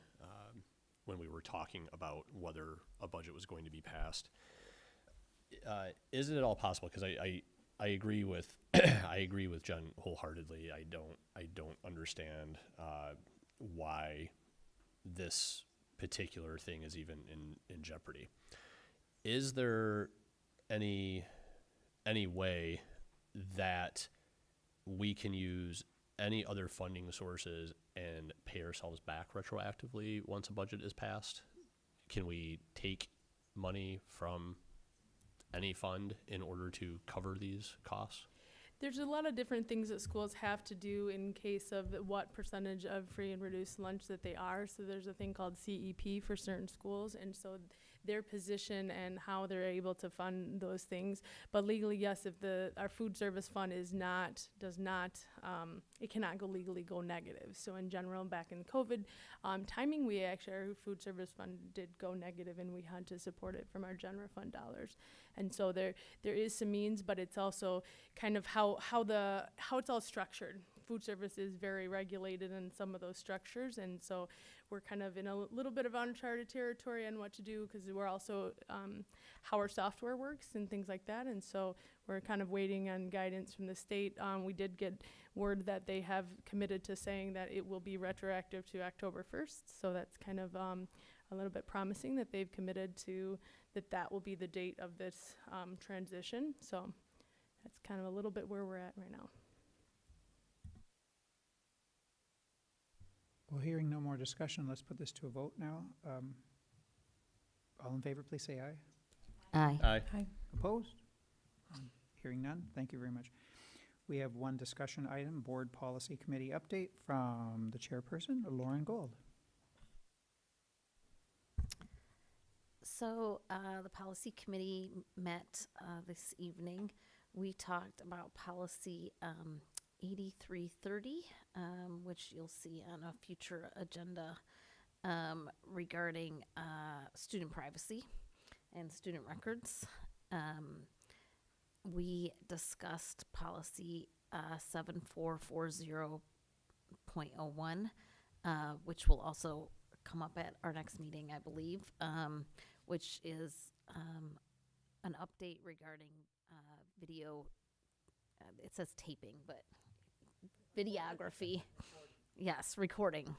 we were talking about whether a budget was going to be passed. Is it at all possible? Because I agree with I agree with Jen wholeheartedly. I don't understand why this particular thing is even in jeopardy. Is there any way that we can use any other funding sources and pay ourselves back retroactively once a budget is passed? Can we take money from any fund in order to cover these costs? There's a lot of different things that schools have to do in case of what percentage of free and reduced lunch that they are. So there's a thing called CEP for certain schools, and so their position and how they're able to fund those things. But legally, yes, if our food service fund does not, it cannot legally go negative. So in general, back in COVID timing, our food service fund did go negative, and we had to support it from our general fund dollars. And so there is some means, but it's also kind of how it's all structured. Food service is very regulated in some of those structures, and so we're kind of in a little bit of uncharted territory on what to do, because we're also how our software works and things like that, and so we're kind of waiting on guidance from the state. We did get word that they have committed to saying that it will be retroactive to October 1st, so that's kind of a little bit promising that they've committed to that will be the date of this transition. So that's kind of a little bit where we're at right now. Well, hearing no more discussion, let's put this to a vote now. All in favor, please say aye. Aye. Aye. Aye. Opposed? Hearing none, thank you very much. We have one discussion item, Board Policy Committee update from the chairperson, Lauren Gold. So the policy committee met this evening. We talked about policy 8330, which you'll see on a future agenda regarding student privacy and student records. We discussed policy 7440.01, which will also come up at our next meeting, I believe, which is an update regarding video. It says taping, but videography. Yes, recording.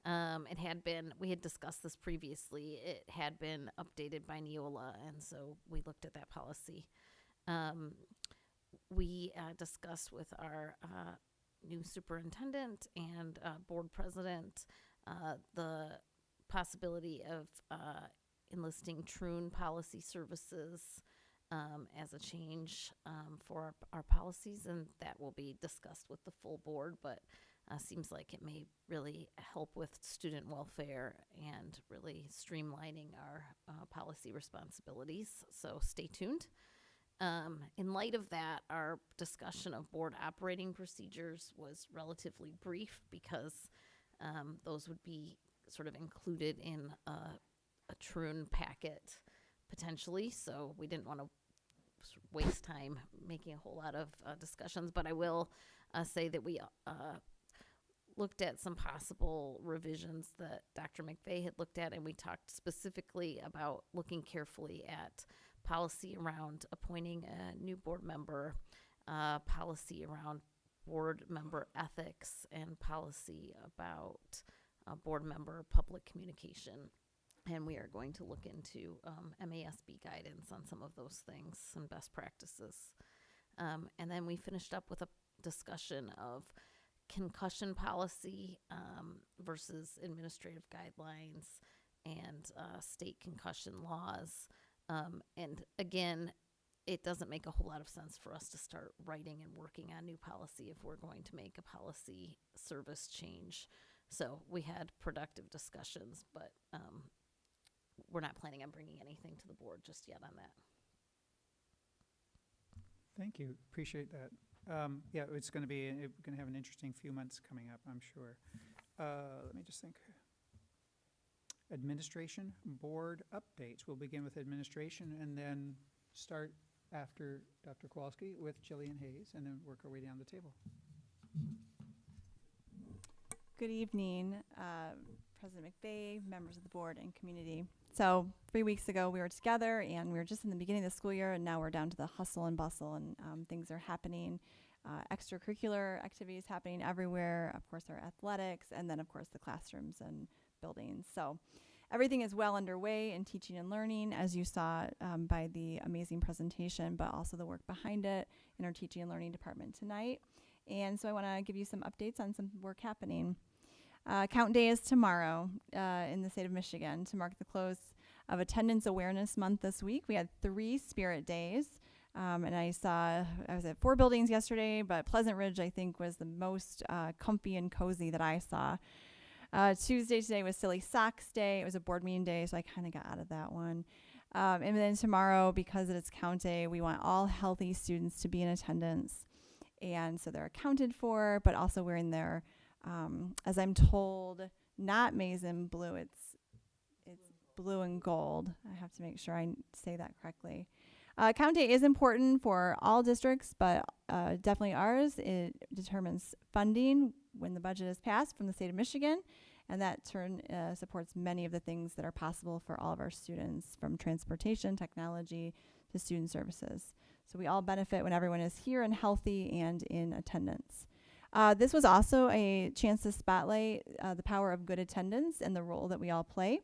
We had discussed this previously. It had been updated by Neola, and so we looked at that policy. We discussed with our new superintendent and board president the possibility of enlisting Troon Policy Services as a change for our policies, and that will be discussed with the full board, but seems like it may really help with student welfare and really streamlining our policy responsibilities, so stay tuned. In light of that, our discussion of board operating procedures was relatively brief because those would be sort of included in a Troon packet potentially, so we didn't want to waste time making a whole lot of discussions, but I will say that we looked at some possible revisions that Dr. McVeigh had looked at, and we talked specifically about looking carefully at policy around appointing a new board member, policy around board member ethics, and policy about board member public communication. And we are going to look into MASB guidance on some of those things and best practices. And then we finished up with a discussion of concussion policy versus administrative guidelines and state concussion laws. And again, it doesn't make a whole lot of sense for us to start writing and working on new policy if we're going to make a policy service change. So we had productive discussions, but we're not planning on bringing anything to the board just yet on that. Thank you. Appreciate that. Yeah, it's going to have an interesting few months coming up, I'm sure. Let me just think. Administration board updates. We'll begin with administration and then start after Dr. Kowalski with Jillian Hayes and then work our way down the table. Good evening, President McVeigh, members of the board, and community. So 3 weeks ago, we were together, and we were just in the beginning of the school year, and now we're down to the hustle and bustle, and things are happening. Extracurricular activities happening everywhere, of course, our athletics, and then, of course, the classrooms and buildings. So everything is well underway in teaching and learning, as you saw by the amazing presentation, but also the work behind it in our teaching and learning department tonight. And so I want to give you some updates on some work happening. Count Day is tomorrow in the state of Michigan to mark the close of Attendance Awareness Month this week. We had 3 Spirit Days, and I was at 4 buildings yesterday, but Pleasant Ridge, I think, was the most comfy and cozy that I saw. Tuesday today was Silly Socks Day. It was a board meeting day, so I kind of got out of that one. And then tomorrow, because it's Count Day, we want all healthy students to be in attendance. And so they're accounted for, but also wearing their, as I'm told, not maize and blue, it's blue and gold. I have to make sure I say that correctly. Count Day is important for all districts, but definitely ours. It determines funding when the budget is passed from the state of Michigan, and that supports many of the things that are possible for all of our students, from transportation, technology, to student services. So we all benefit when everyone is here and healthy and in attendance. This was also a chance to spotlight the power of good attendance and the role that we all play.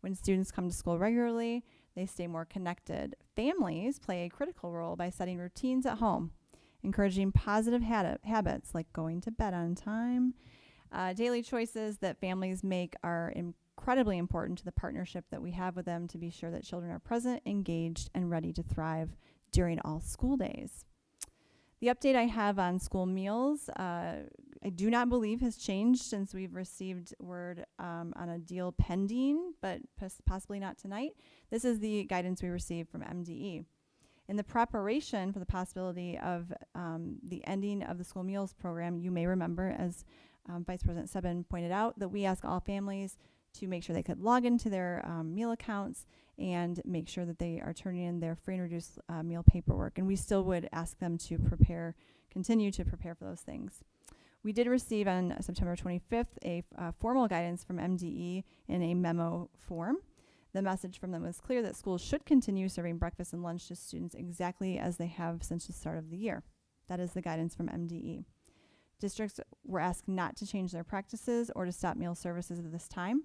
When students come to school regularly, they stay more connected. Families play a critical role by setting routines at home, encouraging positive habits like going to bed on time. Daily choices that families make are incredibly important to the partnership that we have with them to be sure that children are present, engaged, and ready to thrive during all school days. The update I have on school meals, I do not believe has changed since we've received word on a deal pending, but possibly not tonight. This is the guidance we received from MDE. In the preparation for the possibility of the ending of the school meals program, you may remember, as Vice President Sebin pointed out, that we ask all families to make sure they could log into their meal accounts and make sure that they are turning in their free and reduced meal paperwork. And we still would ask them to continue to prepare for those things. We did receive on September 25th a formal guidance from MDE in a memo form. The message from them was clear that schools should continue serving breakfast and lunch to students exactly as they have since the start of the year. That is the guidance from MDE. Districts were asked not to change their practices or to stop meal services at this time.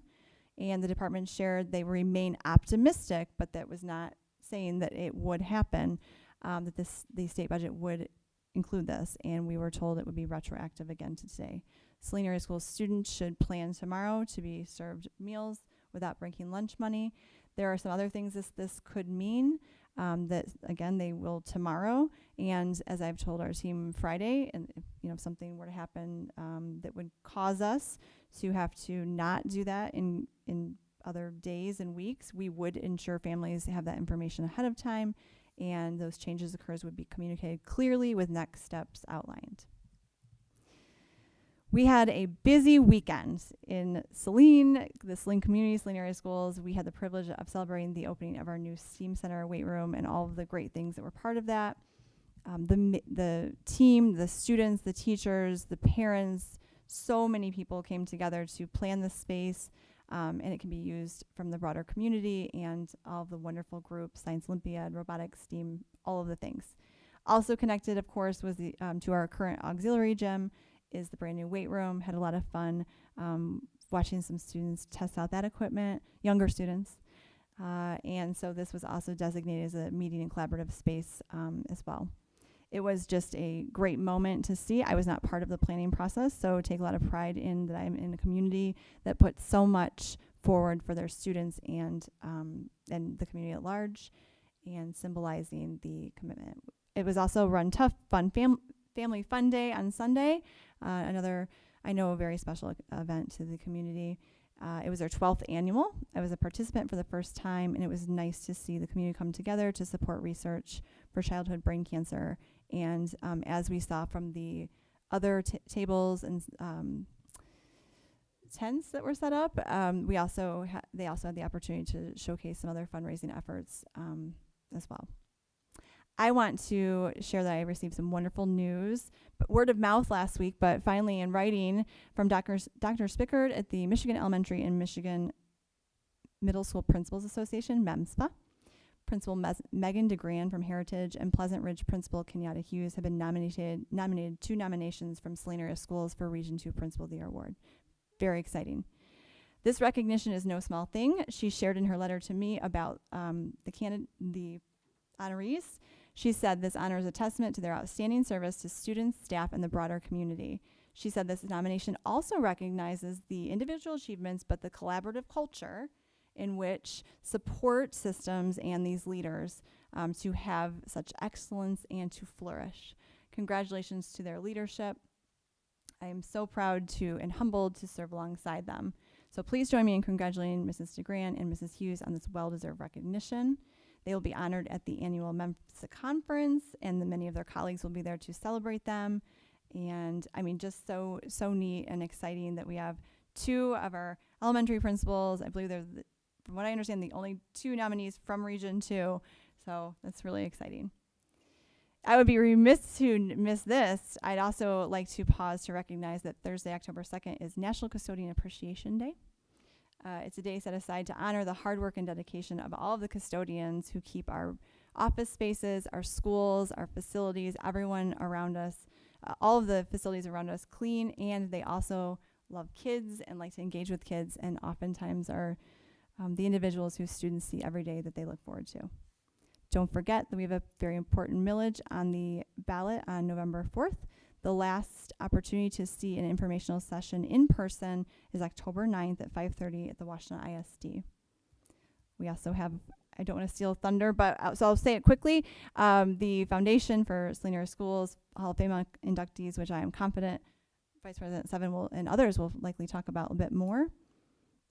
And the department shared they remain optimistic, but that was not saying that it would happen, that the state budget would include this. And we were told it would be retroactive again to today. Saline Area School students should plan tomorrow to be served meals without breaking lunch money. There are some other things this could mean that, again, they will tomorrow. And as I've told our team Friday, and if something were to happen that would cause us to have to not do that in other days and weeks, we would ensure families have that information ahead of time, and those changes would be communicated clearly with next steps outlined. We had a busy weekend in Saline, the Saline community, Saline area schools. We had the privilege of celebrating the opening of our new STEAM Center weight room and all of the great things that were part of that. The team, the students, the teachers, the parents, so many people came together to plan this space, and it can be used from the broader community and all of the wonderful groups, Science Olympiad, Robotics, STEAM, all of the things. Also connected, of course, was to our current auxiliary gym is the brand new weight room. Had a lot of fun watching some students test out that equipment, younger students. And so this was also designated as a meeting and collaborative space as well. It was just a great moment to see. I was not part of the planning process, so take a lot of pride in that I'm in a community that puts so much forward for their students and the community at large, and symbolizing the commitment. It was also Run Tough Fun Family Fun Day on Sunday, another, I know, a very special event to the community. It was our 12th annual. I was a participant for the first time, and it was nice to see the community come together to support research for childhood brain cancer. And as we saw from the other tables and tents that were set up, they also had the opportunity to showcase some other fundraising efforts as well. I want to share that I received some wonderful news, but word of mouth last week, but finally in writing from Dr. Spickard at the Michigan Elementary and Michigan Middle School Principals Association, MEMSPA. Principal Megan DeGran from Heritage and Pleasant Ridge Principal Kenyatta Hughes have been nominated 2 nominations from Saline area schools for Region 2 Principal of the Year Award. Very exciting. This recognition is no small thing. She shared in her letter to me about the honorees. She said this honor is a testament to their outstanding service to students, staff, and the broader community. She said this nomination also recognizes the individual achievements, but the collaborative culture in which support systems and these leaders to have such excellence and to flourish. Congratulations to their leadership. I am so proud to and humbled to serve alongside them. So please join me in congratulating Mrs. DeGran and Mrs. Hughes on this well-deserved recognition. They will be honored at the annual MEMSA conference, and many of their colleagues will be there to celebrate them. And I mean, just so neat and exciting that we have 2 of our elementary principals. I believe they're, from what I understand, the only 2 nominees from Region 2. So that's really exciting. I would be remiss to miss this. I'd also like to pause to recognize that Thursday, October 2nd is National Custodian Appreciation Day. It's a day set aside to honor the hard work and dedication of all of the custodians who keep our office spaces, our schools, our facilities, everyone around us, all of the facilities around us clean, and they also love kids and like to engage with kids, and oftentimes are the individuals whose students see every day that they look forward to. Don't forget that we have a very important millage on the ballot on November 4th. The last opportunity to see an informational session in person is October 9th at 5:30 at the Washington ISD. We also have, I don't want to steal thunder, but so I'll say it quickly, the Foundation for Saline Area Schools Hall of Fame inductees, which I am confident Vice President Seven and others will likely talk about a bit more.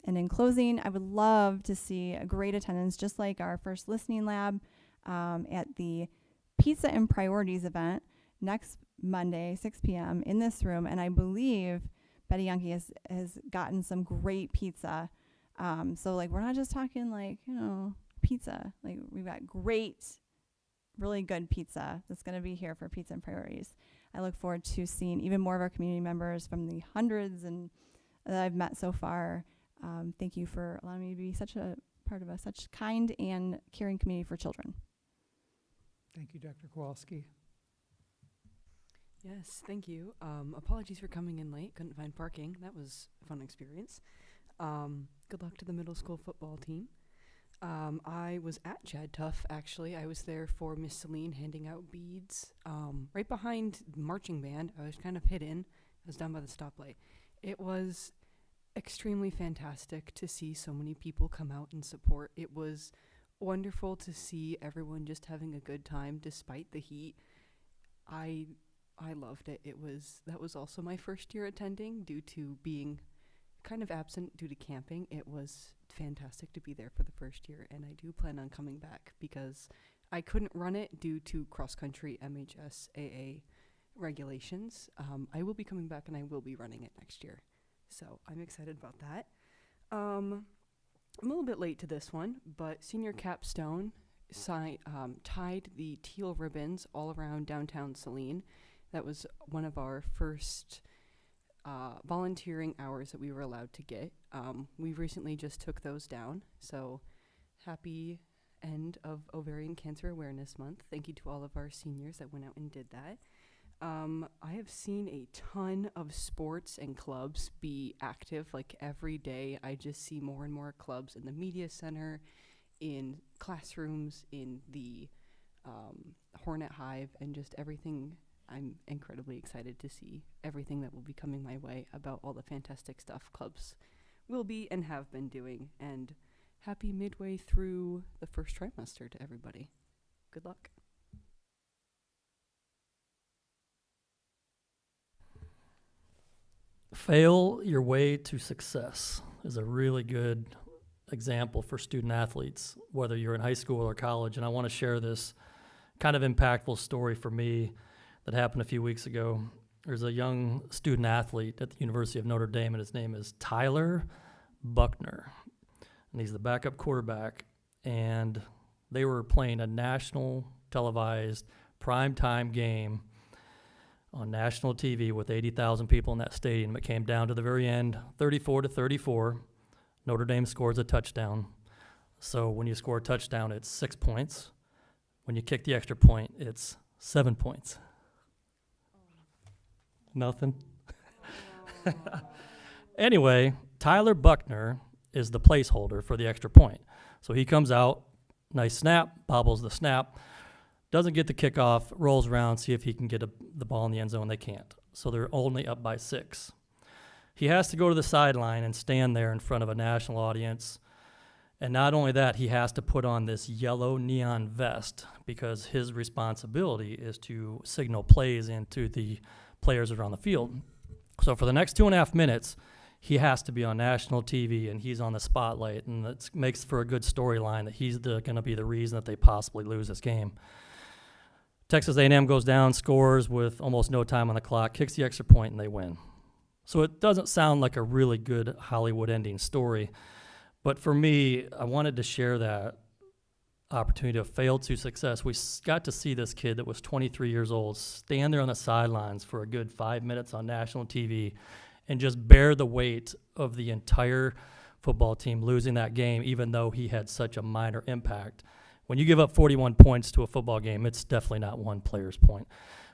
And in closing, I would love to see a great attendance, just like our first listening lab at the Pizza and Priorities event next Monday, 6 p.m. in this room. And I believe Betty Yankee has gotten some great pizza. So like, we're not just talking like, pizza. Like, we've got great, really good pizza that's going to be here for Pizza and Priorities. I look forward to seeing even more of our community members from the hundreds and that I've met so far. Thank you for allowing me to be such a part of such kind and caring community for children. Thank you, Dr. Kowalski. Yes, thank you. Apologies for coming in late. Couldn't find parking. That was a fun experience. Good luck to the middle school football team. I was at Chad Tuff, actually. I was there for Miss Saline handing out beads. Right behind marching band. I was kind of hidden. I was down by the stoplight. It was extremely fantastic to see so many people come out and support. It was wonderful to see everyone just having a good time despite the heat. I loved it. That was also my first year attending due to being kind of absent due to camping. It was fantastic to be there for the first year, and I do plan on coming back because I couldn't run it due to cross-country MHSAA regulations. I will be coming back and I will be running it next year. So I'm excited about that. I'm a little bit late to this one, but Senior Capstone tied the teal ribbons all around downtown Saline. That was one of our first volunteering hours that we were allowed to get. We recently just took those down, so happy end of Ovarian Cancer Awareness Month. Thank you to all of our seniors that went out and did that. I have seen a ton of sports and clubs be active. Like every day, I just see more and more clubs in the media center, in classrooms, in the Hornet Hive, and just everything. I'm incredibly excited to see everything that will be coming my way about all the fantastic stuff clubs will be and have been doing. And happy midway through the first trimester to everybody. Good luck. Fail your way to success. is a really good example for student athletes, whether you're in high school or college. And I want to share this kind of impactful story for me that happened a few weeks ago. There's a young student athlete at the University of Notre Dame, and his name is Tyler Buckner. And he's the backup quarterback. And they were playing a national televised primetime game on national TV with 80,000 people in that stadium. It came down to the very end, 34-34. Notre Dame scores a touchdown. So when you score a touchdown, it's 6 points. When you kick the extra point, it's 7 points. Nothing? Anyway, Tyler Buckner is the placeholder for the extra point. So he comes out, nice snap, bobbles the snap, doesn't get the kickoff, rolls around, see if he can get the ball in the end zone. They can't. So they're only up by 6. He has to go to the sideline and stand there in front of a national audience. And not only that, he has to put on this yellow neon vest because his responsibility is to signal plays into the players that are on the field. So for the next 2.5 minutes, he has to be on national TV, and he's on the spotlight, and it makes for a good storyline that he's going to be the reason that they possibly lose this game. Texas A&M goes down, scores with almost no time on the clock, kicks the extra point, and they win. So it doesn't sound like a really good Hollywood ending story, but for me, I wanted to share that opportunity of failed to success. We got to see this kid that was 23 years old stand there on the sidelines for a good 5 minutes on national TV and just bear the weight of the entire football team losing that game, even though he had such a minor impact. When you give up 41 points to a football game, it's definitely not one player's point.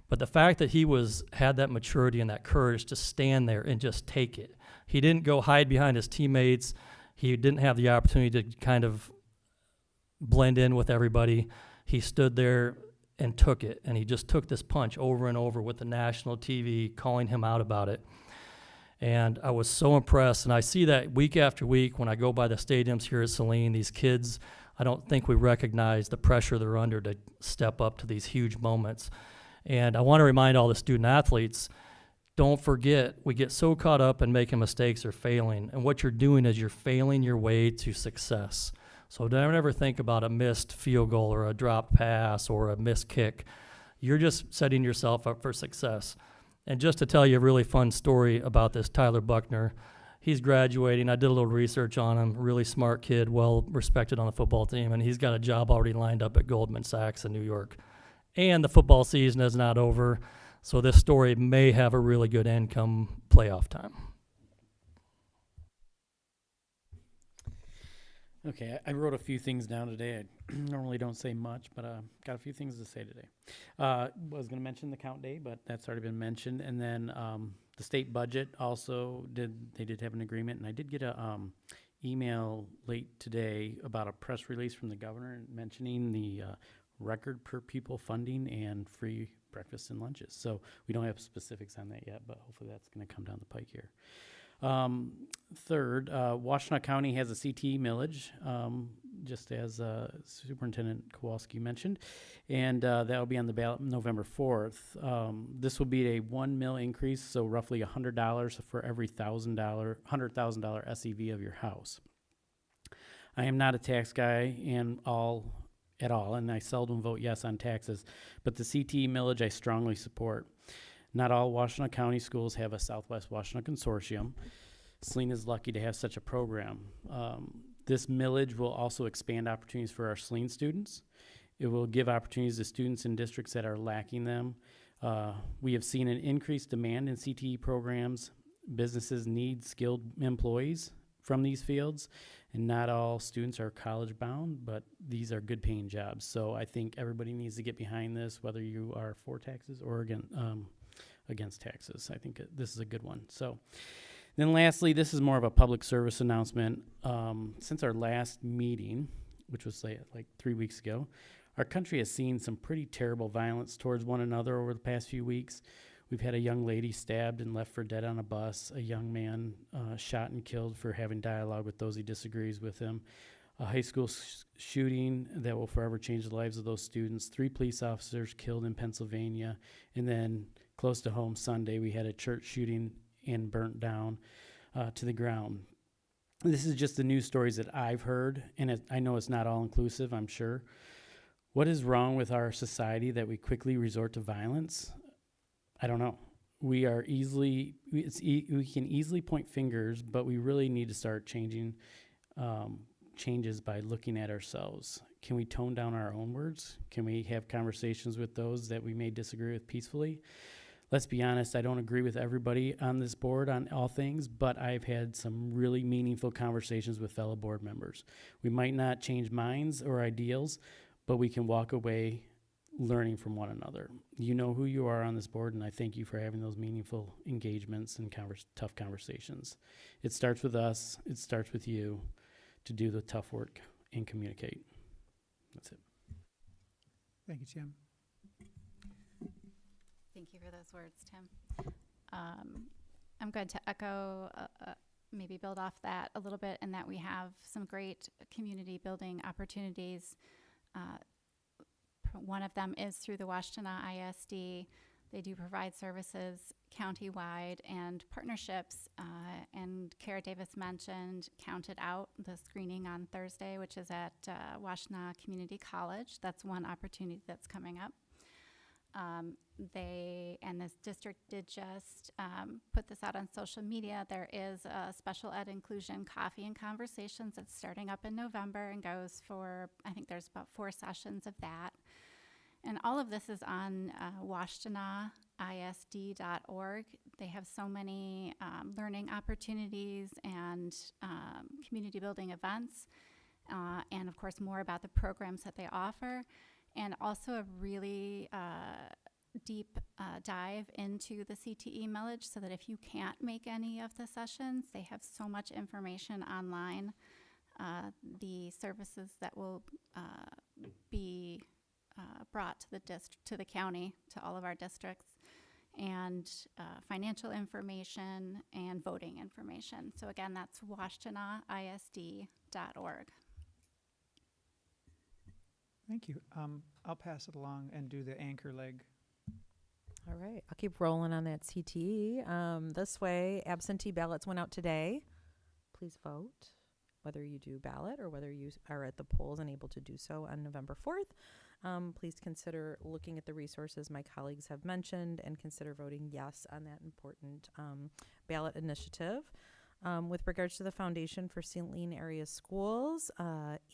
But the fact that he had that maturity and that courage to stand there and just take it. He didn't go hide behind his teammates. He didn't have the opportunity to kind of blend in with everybody. He stood there and took it, and he just took this punch over and over with the national TV calling him out about it. And I was so impressed, and I see that week after week when I go by the stadiums here at Saline. These kids, I don't think we recognize the pressure they're under to step up to these huge moments. And I want to remind all the student athletes, don't forget, we get so caught up in making mistakes or failing, and what you're doing is you're failing your way to success. So don't ever think about a missed field goal or a dropped pass or a missed kick. You're just setting yourself up for success. And just to tell you a really fun story about this Tyler Buckner, he's graduating. I did a little research on him. Really smart kid, well respected on the football team, and he's got a job already lined up at Goldman Sachs in New York. And the football season is not over, so this story may have a really good end come playoff time. Okay, I wrote a few things down today. I normally don't say much, but got a few things to say today. Was going to mention the count day, but that's already been mentioned. And then the state budget also they did have an agreement, and I did get a email late today about a press release from the governor mentioning the record per pupil funding and free breakfast and lunches. So we don't have specifics on that yet, but hopefully that's going to come down the pike here. Third, Washtenaw County has a CTE millage, just as Superintendent Kowalski mentioned, and that will be on the ballot November 4th. This will be a 1 mil increase, so roughly $100 for every $100,000 SEV of your house. I am not a tax guy at all, and I seldom vote yes on taxes, but the CTE millage I strongly support. Not all Washtenaw County schools have a Southwest Washtenaw Consortium. Saline is lucky to have such a program. This millage will also expand opportunities for our Saline students. It will give opportunities to students in districts that are lacking them. We have seen an increased demand in CTE programs. Businesses need skilled employees from these fields, and not all students are college bound, but these are good paying jobs. So I think everybody needs to get behind this, whether you are for taxes or against taxes. I think this is a good one. So then lastly, this is more of a public service announcement. Since our last meeting, which was like 3 weeks ago, our country has seen some pretty terrible violence towards one another over the past few weeks. We've had a young lady stabbed and left for dead on a bus, a young man shot and killed for having dialogue with those he disagrees with him, a high school shooting that will forever change the lives of those students, 3 police officers killed in Pennsylvania, and then close to home Sunday we had a church shooting and burnt down to the ground. this is just the news stories that I've heard, and I know it's not all inclusive, I'm sure. What is wrong with our society that we quickly resort to violence? I don't know. We are easily, we can easily point fingers, but we really need to start changing changes by looking at ourselves. Can we tone down our own words? Can we have conversations with those that we may disagree with peacefully? Let's be honest, I don't agree with everybody on this board on all things, but I've had some really meaningful conversations with fellow board members. We might not change minds or ideals, but we can walk away learning from one another. You know who you are on this board, and I thank you for having those meaningful engagements and tough conversations. It starts with us, it starts with you to do the tough work and communicate. That's it. Thank you, Tim. Thank you for those words, Tim. I'm going to echo, maybe build off that a little bit, in that we have some great community building opportunities. One of them is through the Washtenaw ISD. They do provide services countywide and partnerships. And Kara Davis mentioned Counted Out, the screening on Thursday, which is at Washtenaw Community College. That's one opportunity that's coming up. This district did just put this out on social media. There is a special ed inclusion coffee and conversations that's starting up in November and goes for, I think there's about 4 sessions of that. And all of this is on washtenawisd.org. They have so many learning opportunities and community building events, and of course more about the programs that they offer, and also a really deep dive into the CTE millage, so that if you can't make any of the sessions, they have so much information online. The services that will be brought to the county, to all of our districts, and financial information and voting information. So again, that's washtenawisd.org. Thank you. I'll pass it along and do the anchor leg. All right, I'll keep rolling on that CTE. This way, absentee ballots went out today. Please vote, whether you do ballot or whether you are at the polls and able to do so on November 4th. Please consider looking at the resources my colleagues have mentioned and consider voting yes on that important ballot initiative. With regards to the Foundation for Saline Area Schools,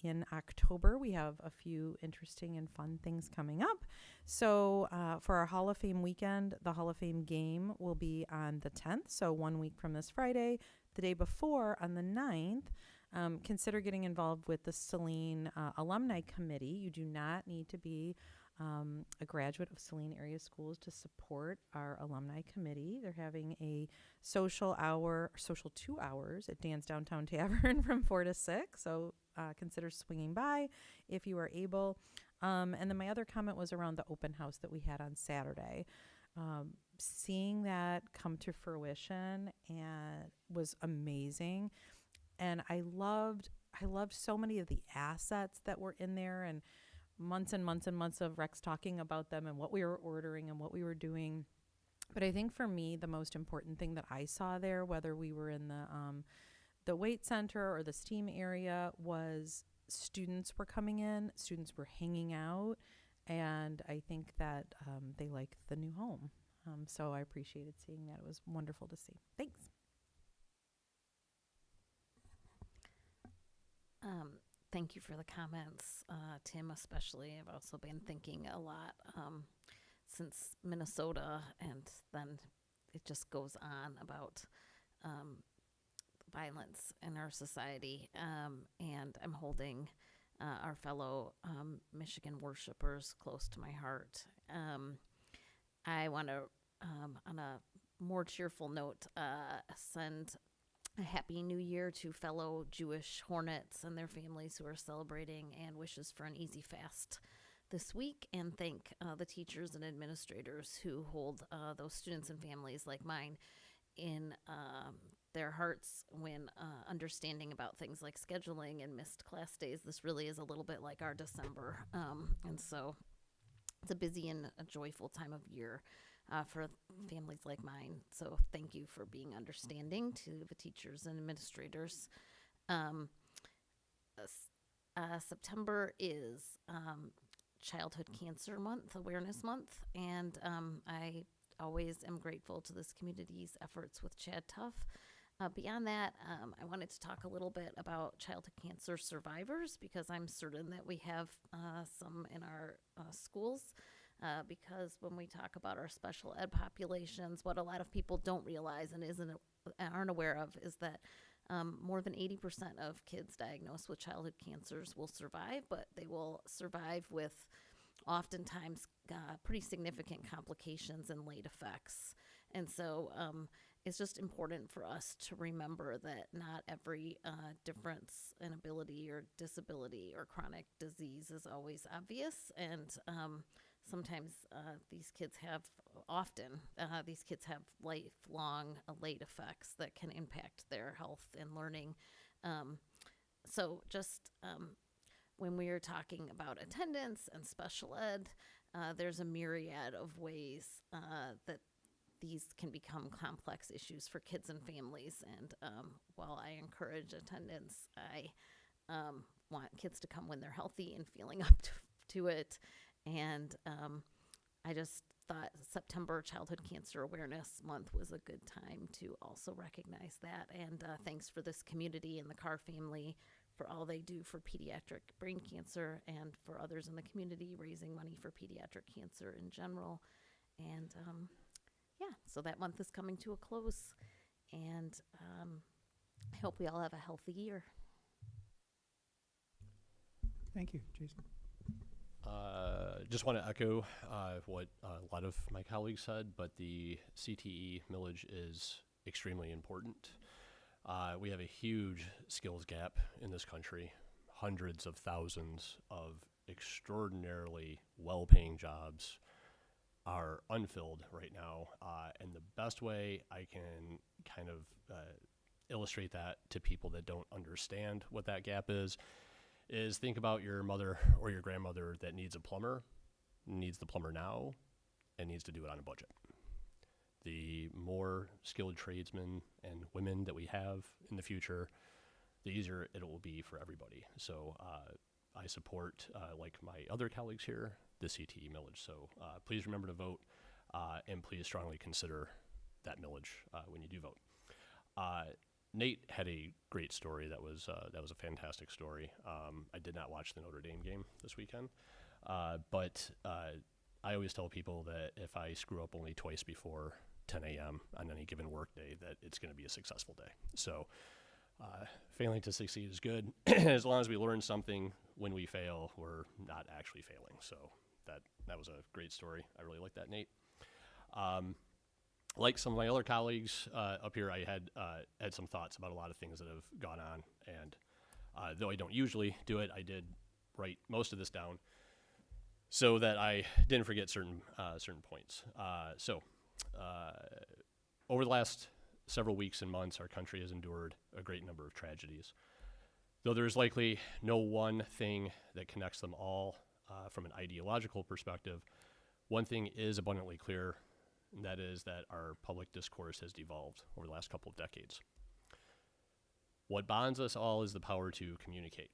in October, we have a few interesting and fun things coming up. So for our Hall of Fame weekend, the Hall of Fame game will be on the 10th, so 1 week from this Friday. The day before, on the 9th, consider getting involved with the Saline Alumni Committee. You do not need to be a graduate of Saline Area Schools to support our alumni committee. They're having a social 2 hours at Dan's Downtown Tavern from 4 to 6. So consider swinging by if you are able. And then my other comment was around the open house that we had on Saturday. Seeing that come to fruition and was amazing. And I loved so many of the assets that were in there, and months and months and months of Rex talking about them and what we were ordering and what we were doing. But I think for me, the most important thing that I saw there, whether we were in the weight center or the STEAM area, was students were coming in, students were hanging out, and I think that they liked the new home. So I appreciated seeing that. It was wonderful to see. Thanks. Thank you for the comments, Tim, especially. I've also been thinking a lot since Minnesota, and then it just goes on about violence in our society. And I'm holding our fellow Michigan worshipers close to my heart. I want to, on a more cheerful note, send a happy new year to fellow Jewish Hornets and their families who are celebrating, and wishes for an easy fast this week, and thank the teachers and administrators who hold those students and families like mine in their hearts when understanding about things like scheduling and missed class days. This really is a little bit like our December, and so it's a busy and a joyful time of year for families like mine. So thank you for being understanding to the teachers and administrators. September is Childhood Cancer Month, Awareness Month, and I always am grateful to this community's efforts with Chad Tough. Beyond that, I wanted to talk a little bit about childhood cancer survivors, because I'm certain that we have some in our schools. Because when we talk about our special ed populations, what a lot of people don't realize and aren't aware of is that more than 80% of kids diagnosed with childhood cancers will survive, but they will survive with oftentimes pretty significant complications and late effects. And so it's just important for us to remember that not every difference in ability or disability or chronic disease is always obvious. And sometimes these kids have lifelong late effects that can impact their health and learning. So just when we are talking about attendance and special ed, there's a myriad of ways that these can become complex issues for kids and families. And while I encourage attendance, I want kids to come when they're healthy and feeling up to it. And I just thought September Childhood Cancer Awareness Month was a good time to also recognize that. And thanks for this community and the Carr family for all they do for pediatric brain cancer, and for others in the community raising money for pediatric cancer in general. And so that month is coming to a close, and I hope we all have a healthy year. Thank you, Jason. Just want to echo what a lot of my colleagues said, but the CTE millage is extremely important. We have a huge skills gap in this country. Hundreds of thousands of extraordinarily well-paying jobs are unfilled right now. And the best way I can kind of illustrate that to people that don't understand what that gap is think about your mother or your grandmother that needs a plumber, needs the plumber now, and needs to do it on a budget. The more skilled tradesmen and women that we have in the future, the easier it will be for everybody. So I support, like my other colleagues here, the CTE millage. So please remember to vote, and please strongly consider that millage when you do vote. Nate had a great story. That was a fantastic story. I did not watch the Notre Dame game this weekend, but I always tell people that if I screw up only twice before 10 a.m. on any given work day, that it's going to be a successful day. So failing to succeed is good. As long as we learn something when we fail, we're not actually failing. So that was a great story. I really like that, Nate. Like some of my other colleagues up here, I had some thoughts about a lot of things that have gone on. And though I don't usually do it, I did write most of this down so that I didn't forget certain points. Over the last several weeks and months, our country has endured a great number of tragedies. Though there is likely no one thing that connects them all from an ideological perspective, one thing is abundantly clear, and that is that our public discourse has devolved over the last couple of decades. What bonds us all is the power to communicate.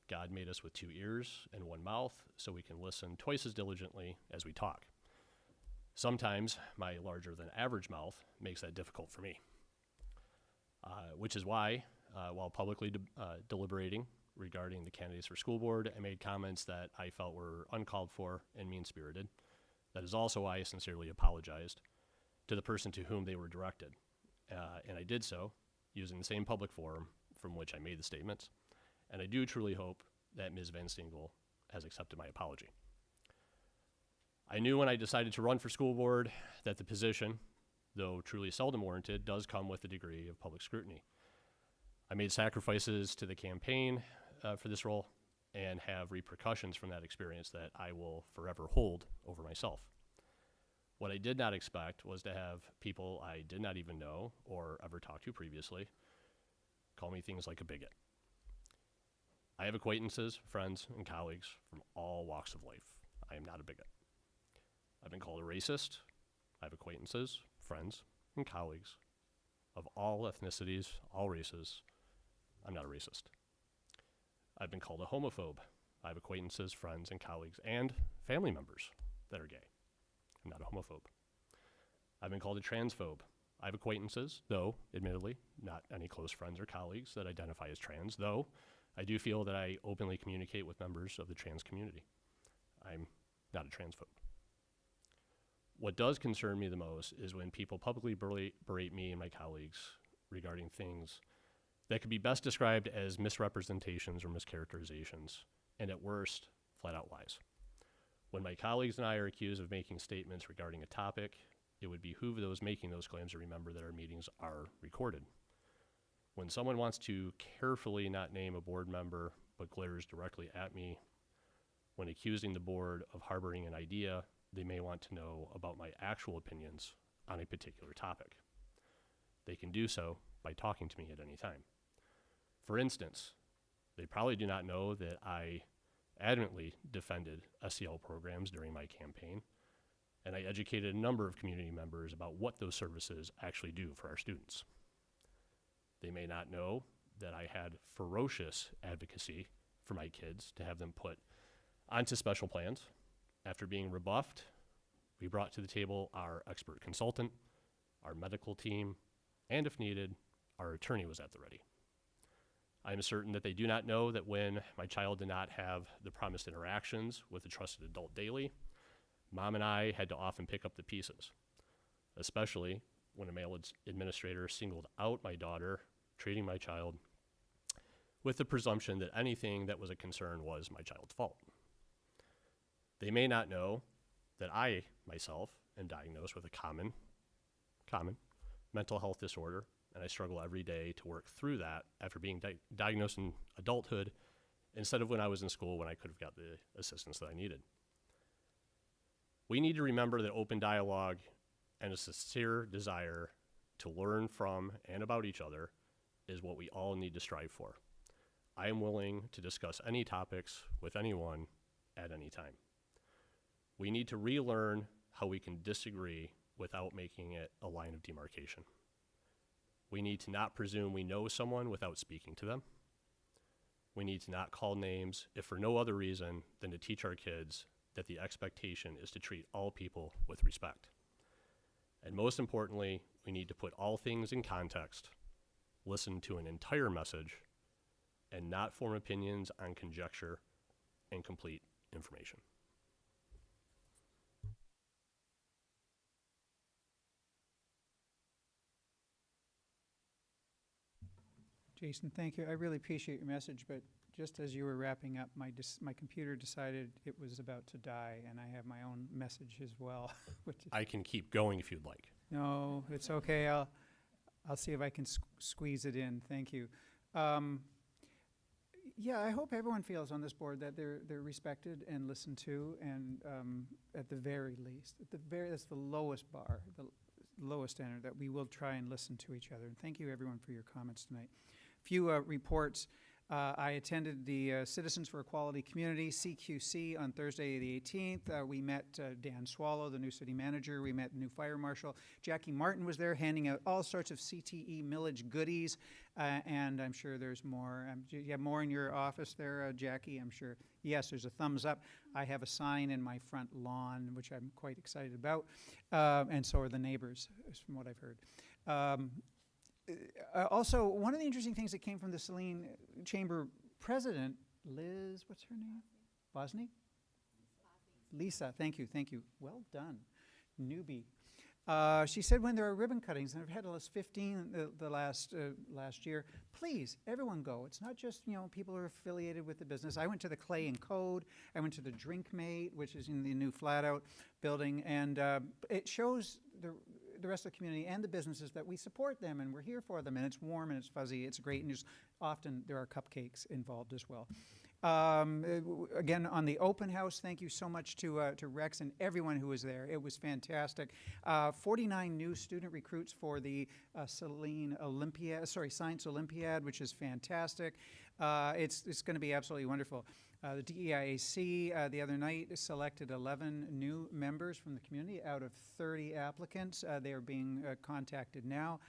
God made us with 2 ears and 1 mouth, so we can listen twice as diligently as we talk. Sometimes my larger than average mouth makes that difficult for me, which is why, while publicly deliberating regarding the candidates for school board, I made comments that I felt were uncalled for and mean-spirited. That is also why I sincerely apologized to the person to whom they were directed. And I did so using the same public forum from which I made the statements. And I do truly hope that Ms. Van Stingel has accepted my apology. I knew when I decided to run for school board that the position, though truly seldom warranted, does come with a degree of public scrutiny. I made sacrifices to the campaign for this role and have repercussions from that experience that I will forever hold over myself. What I did not expect was to have people I did not even know or ever talked to previously call me things like a bigot. I have acquaintances, friends, and colleagues from all walks of life. I am not a bigot. I've been called a racist. I have acquaintances, friends, and colleagues of all ethnicities, all races, I'm not a racist. I've been called a homophobe. I have acquaintances, friends, and colleagues, and family members that are gay. I'm not a homophobe. I've been called a transphobe. I have acquaintances, though, admittedly, not any close friends or colleagues that identify as trans, though I do feel that I openly communicate with members of the trans community. I'm not a transphobe. What does concern me the most is when people publicly berate me and my colleagues regarding things that could be best described as misrepresentations or mischaracterizations, and at worst, flat out lies. When my colleagues and I are accused of making statements regarding a topic, it would behoove those making those claims to remember that our meetings are recorded. When someone wants to carefully not name a board member but glares directly at me when accusing the board of harboring an idea, they may want to know about my actual opinions on a particular topic. They can do so by talking to me at any time. For instance, they probably do not know that I adamantly defended SEL programs during my campaign, and I educated a number of community members about what those services actually do for our students. They may not know that I had ferocious advocacy for my kids to have them put onto special plans. After being rebuffed, we brought to the table our expert consultant, our medical team, and if needed, our attorney was at the ready. I am certain that they do not know that when my child did not have the promised interactions with a trusted adult daily, Mom and I had to often pick up the pieces, especially when a male administrator singled out my daughter, treating my child with the presumption that anything that was a concern was my child's fault. They may not know that I, myself, am diagnosed with a common mental health disorder, and I struggle every day to work through that after being diagnosed in adulthood instead of when I was in school when I could have got the assistance that I needed. We need to remember that open dialogue and a sincere desire to learn from and about each other is what we all need to strive for. I am willing to discuss any topics with anyone at any time. We need to relearn how we can disagree without making it a line of demarcation. We need to not presume we know someone without speaking to them. We need to not call names if for no other reason than to teach our kids that the expectation is to treat all people with respect. And most importantly, we need to put all things in context, listen to an entire message, and not form opinions on conjecture and complete information. Jason, thank you. I really appreciate your message, but just as you were wrapping up, my computer decided it was about to die, and I have my own message as well. Which is, I can keep going if you'd like. no, it's okay. I'll see if I can squeeze it in. Thank you. Yeah, I hope everyone feels on this board that they're respected and listened to, and at the very least, that's the lowest bar, the lowest standard, that we will try and listen to each other. And thank you, everyone, for your comments tonight. Few reports. I attended the Citizens for Equality Community, CQC, on Thursday the 18th. We met Dan Swallow, the new city manager. We met the new fire marshal. Jackie Martin was there handing out all sorts of CTE millage goodies, and I'm sure there's more. Do you have more in your office there, Jackie? I'm sure. Yes, there's a thumbs up. I have a sign in my front lawn, which I'm quite excited about, and so are the neighbors, from what I've heard. Also, one of the interesting things that came from the Saline Chamber president, Liz, what's her name? Bosny? Lisa, thank you. Well done, newbie. She said when there are ribbon cuttings, and I've had almost 15 the last year, please, everyone go. It's not just, people who are affiliated with the business. I went to the Clay and Code. I went to the Drinkmate, which is in the new flat-out building, and it shows the rest of the community and the businesses that we support them and we're here for them, and it's warm and it's fuzzy, it's great, and just often there are cupcakes involved as well. Again, on the open house, thank you so much to Rex and everyone who was there. It was fantastic. 49 new student recruits for the Saline Science Olympiad, which is fantastic. It's going to be absolutely wonderful. The DEIAC the other night selected 11 new members from the community out of 30 applicants. They are being contacted now.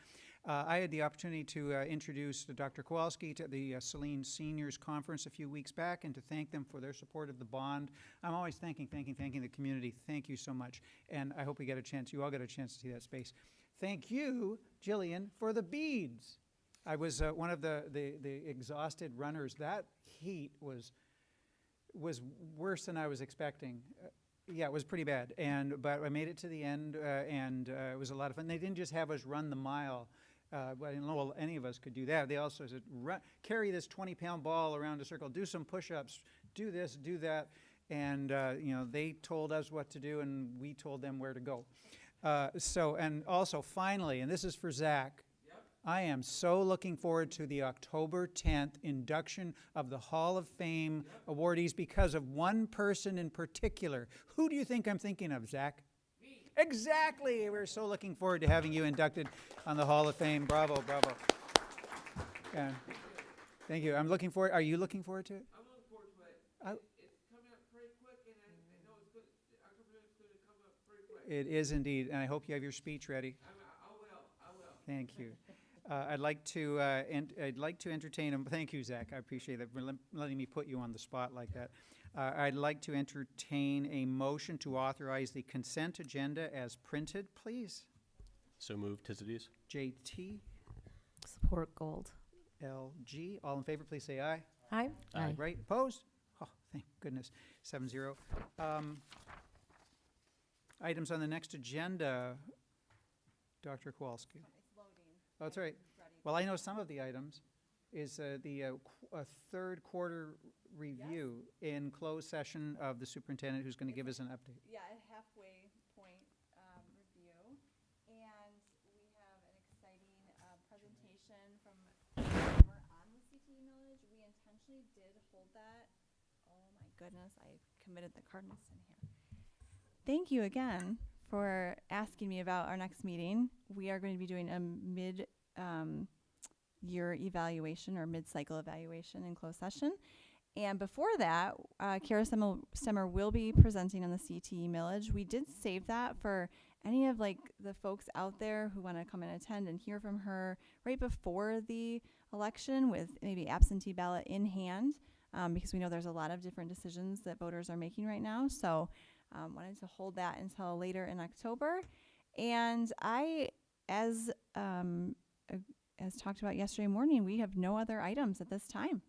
I had the opportunity to introduce Dr. Kowalski to the Saline Seniors Conference a few weeks back and to thank them for their support of the bond. I'm always thanking the community. Thank you so much. And I hope we get a chance, you all get a chance to see that space. Thank you, Jillian, for the beads. I was one of the exhausted runners. That heat was worse than I was expecting. Yeah, it was pretty bad. But I made it to the end, and it was a lot of fun. They didn't just have us run the mile. I didn't know any of us could do that. They also said, carry this 20-pound ball around a circle, do some push-ups, do this, do that. And, they told us what to do, and we told them where to go. And also, finally, and this is for Zach, I am so looking forward to the October 10th induction of the Hall of Fame awardees because of one person in particular. Who do you think I'm thinking of, Zach? Me. Exactly. We're so looking forward to having you inducted on the Hall of Fame. Bravo, bravo. Yeah. Thank you. I'm looking forward. Are you looking forward to it? I'm looking forward to it. It's coming up pretty quick, and I know it's good. October 10th is going to come up pretty quick. It is indeed, and I hope you have your speech ready. I will. Thank you. I'd like to entertain him. Thank you, Zach. I appreciate that for letting me put you on the spot like that. I'd like to entertain a motion to authorize the consent agenda as printed, please. So moved, Tizities. JT. Support Gold. LG. All in favor, please say aye. Aye. Aye. Right. Opposed? Oh, thank goodness. 7-0. Items on the next agenda. Dr. Kowalski. Oh, that's right. Well, I know some of the items is the third quarter review in closed session of the superintendent who's going to give us an update. Yeah, a halfway point review. And we have an exciting presentation from we're on the CTE millage. We intentionally did hold that. Oh my goodness, I committed the cardinal sin here. Thank you again for asking me about our next meeting. We are going to be doing a mid-year evaluation or mid-cycle evaluation in closed session. And before that, Kara Stemmer will be presenting on the CTE millage. We did save that for any of the folks out there who want to come and attend and hear from her right before the election with maybe absentee ballot in hand, because we know there's a lot of different decisions that voters are making right now. So wanted to hold that until later in October. And as talked about yesterday morning, we have no other items at this time.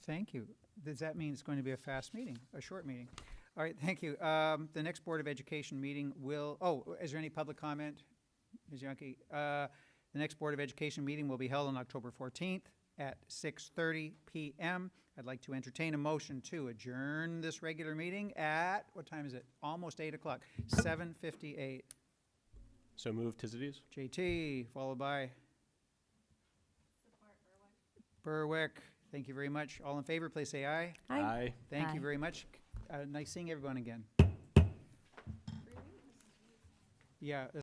Thank you. Does that mean it's going to be a fast meeting, a short meeting? All right, thank you. The next Board of Education meeting will, is there any public comment? Ms. Yonke? The next Board of Education meeting will be held on October 14th at 6:30 p.m. I'd like to entertain a motion to adjourn this regular meeting at, what time is it? Almost 8 o'clock, 7:58. So moved, Tizities. JT, followed by? Support Berwick. Berwick. Thank you very much. All in favor, please say aye. Aye. Aye. Thank you Aye. very much. Nice seeing everyone again. Yeah.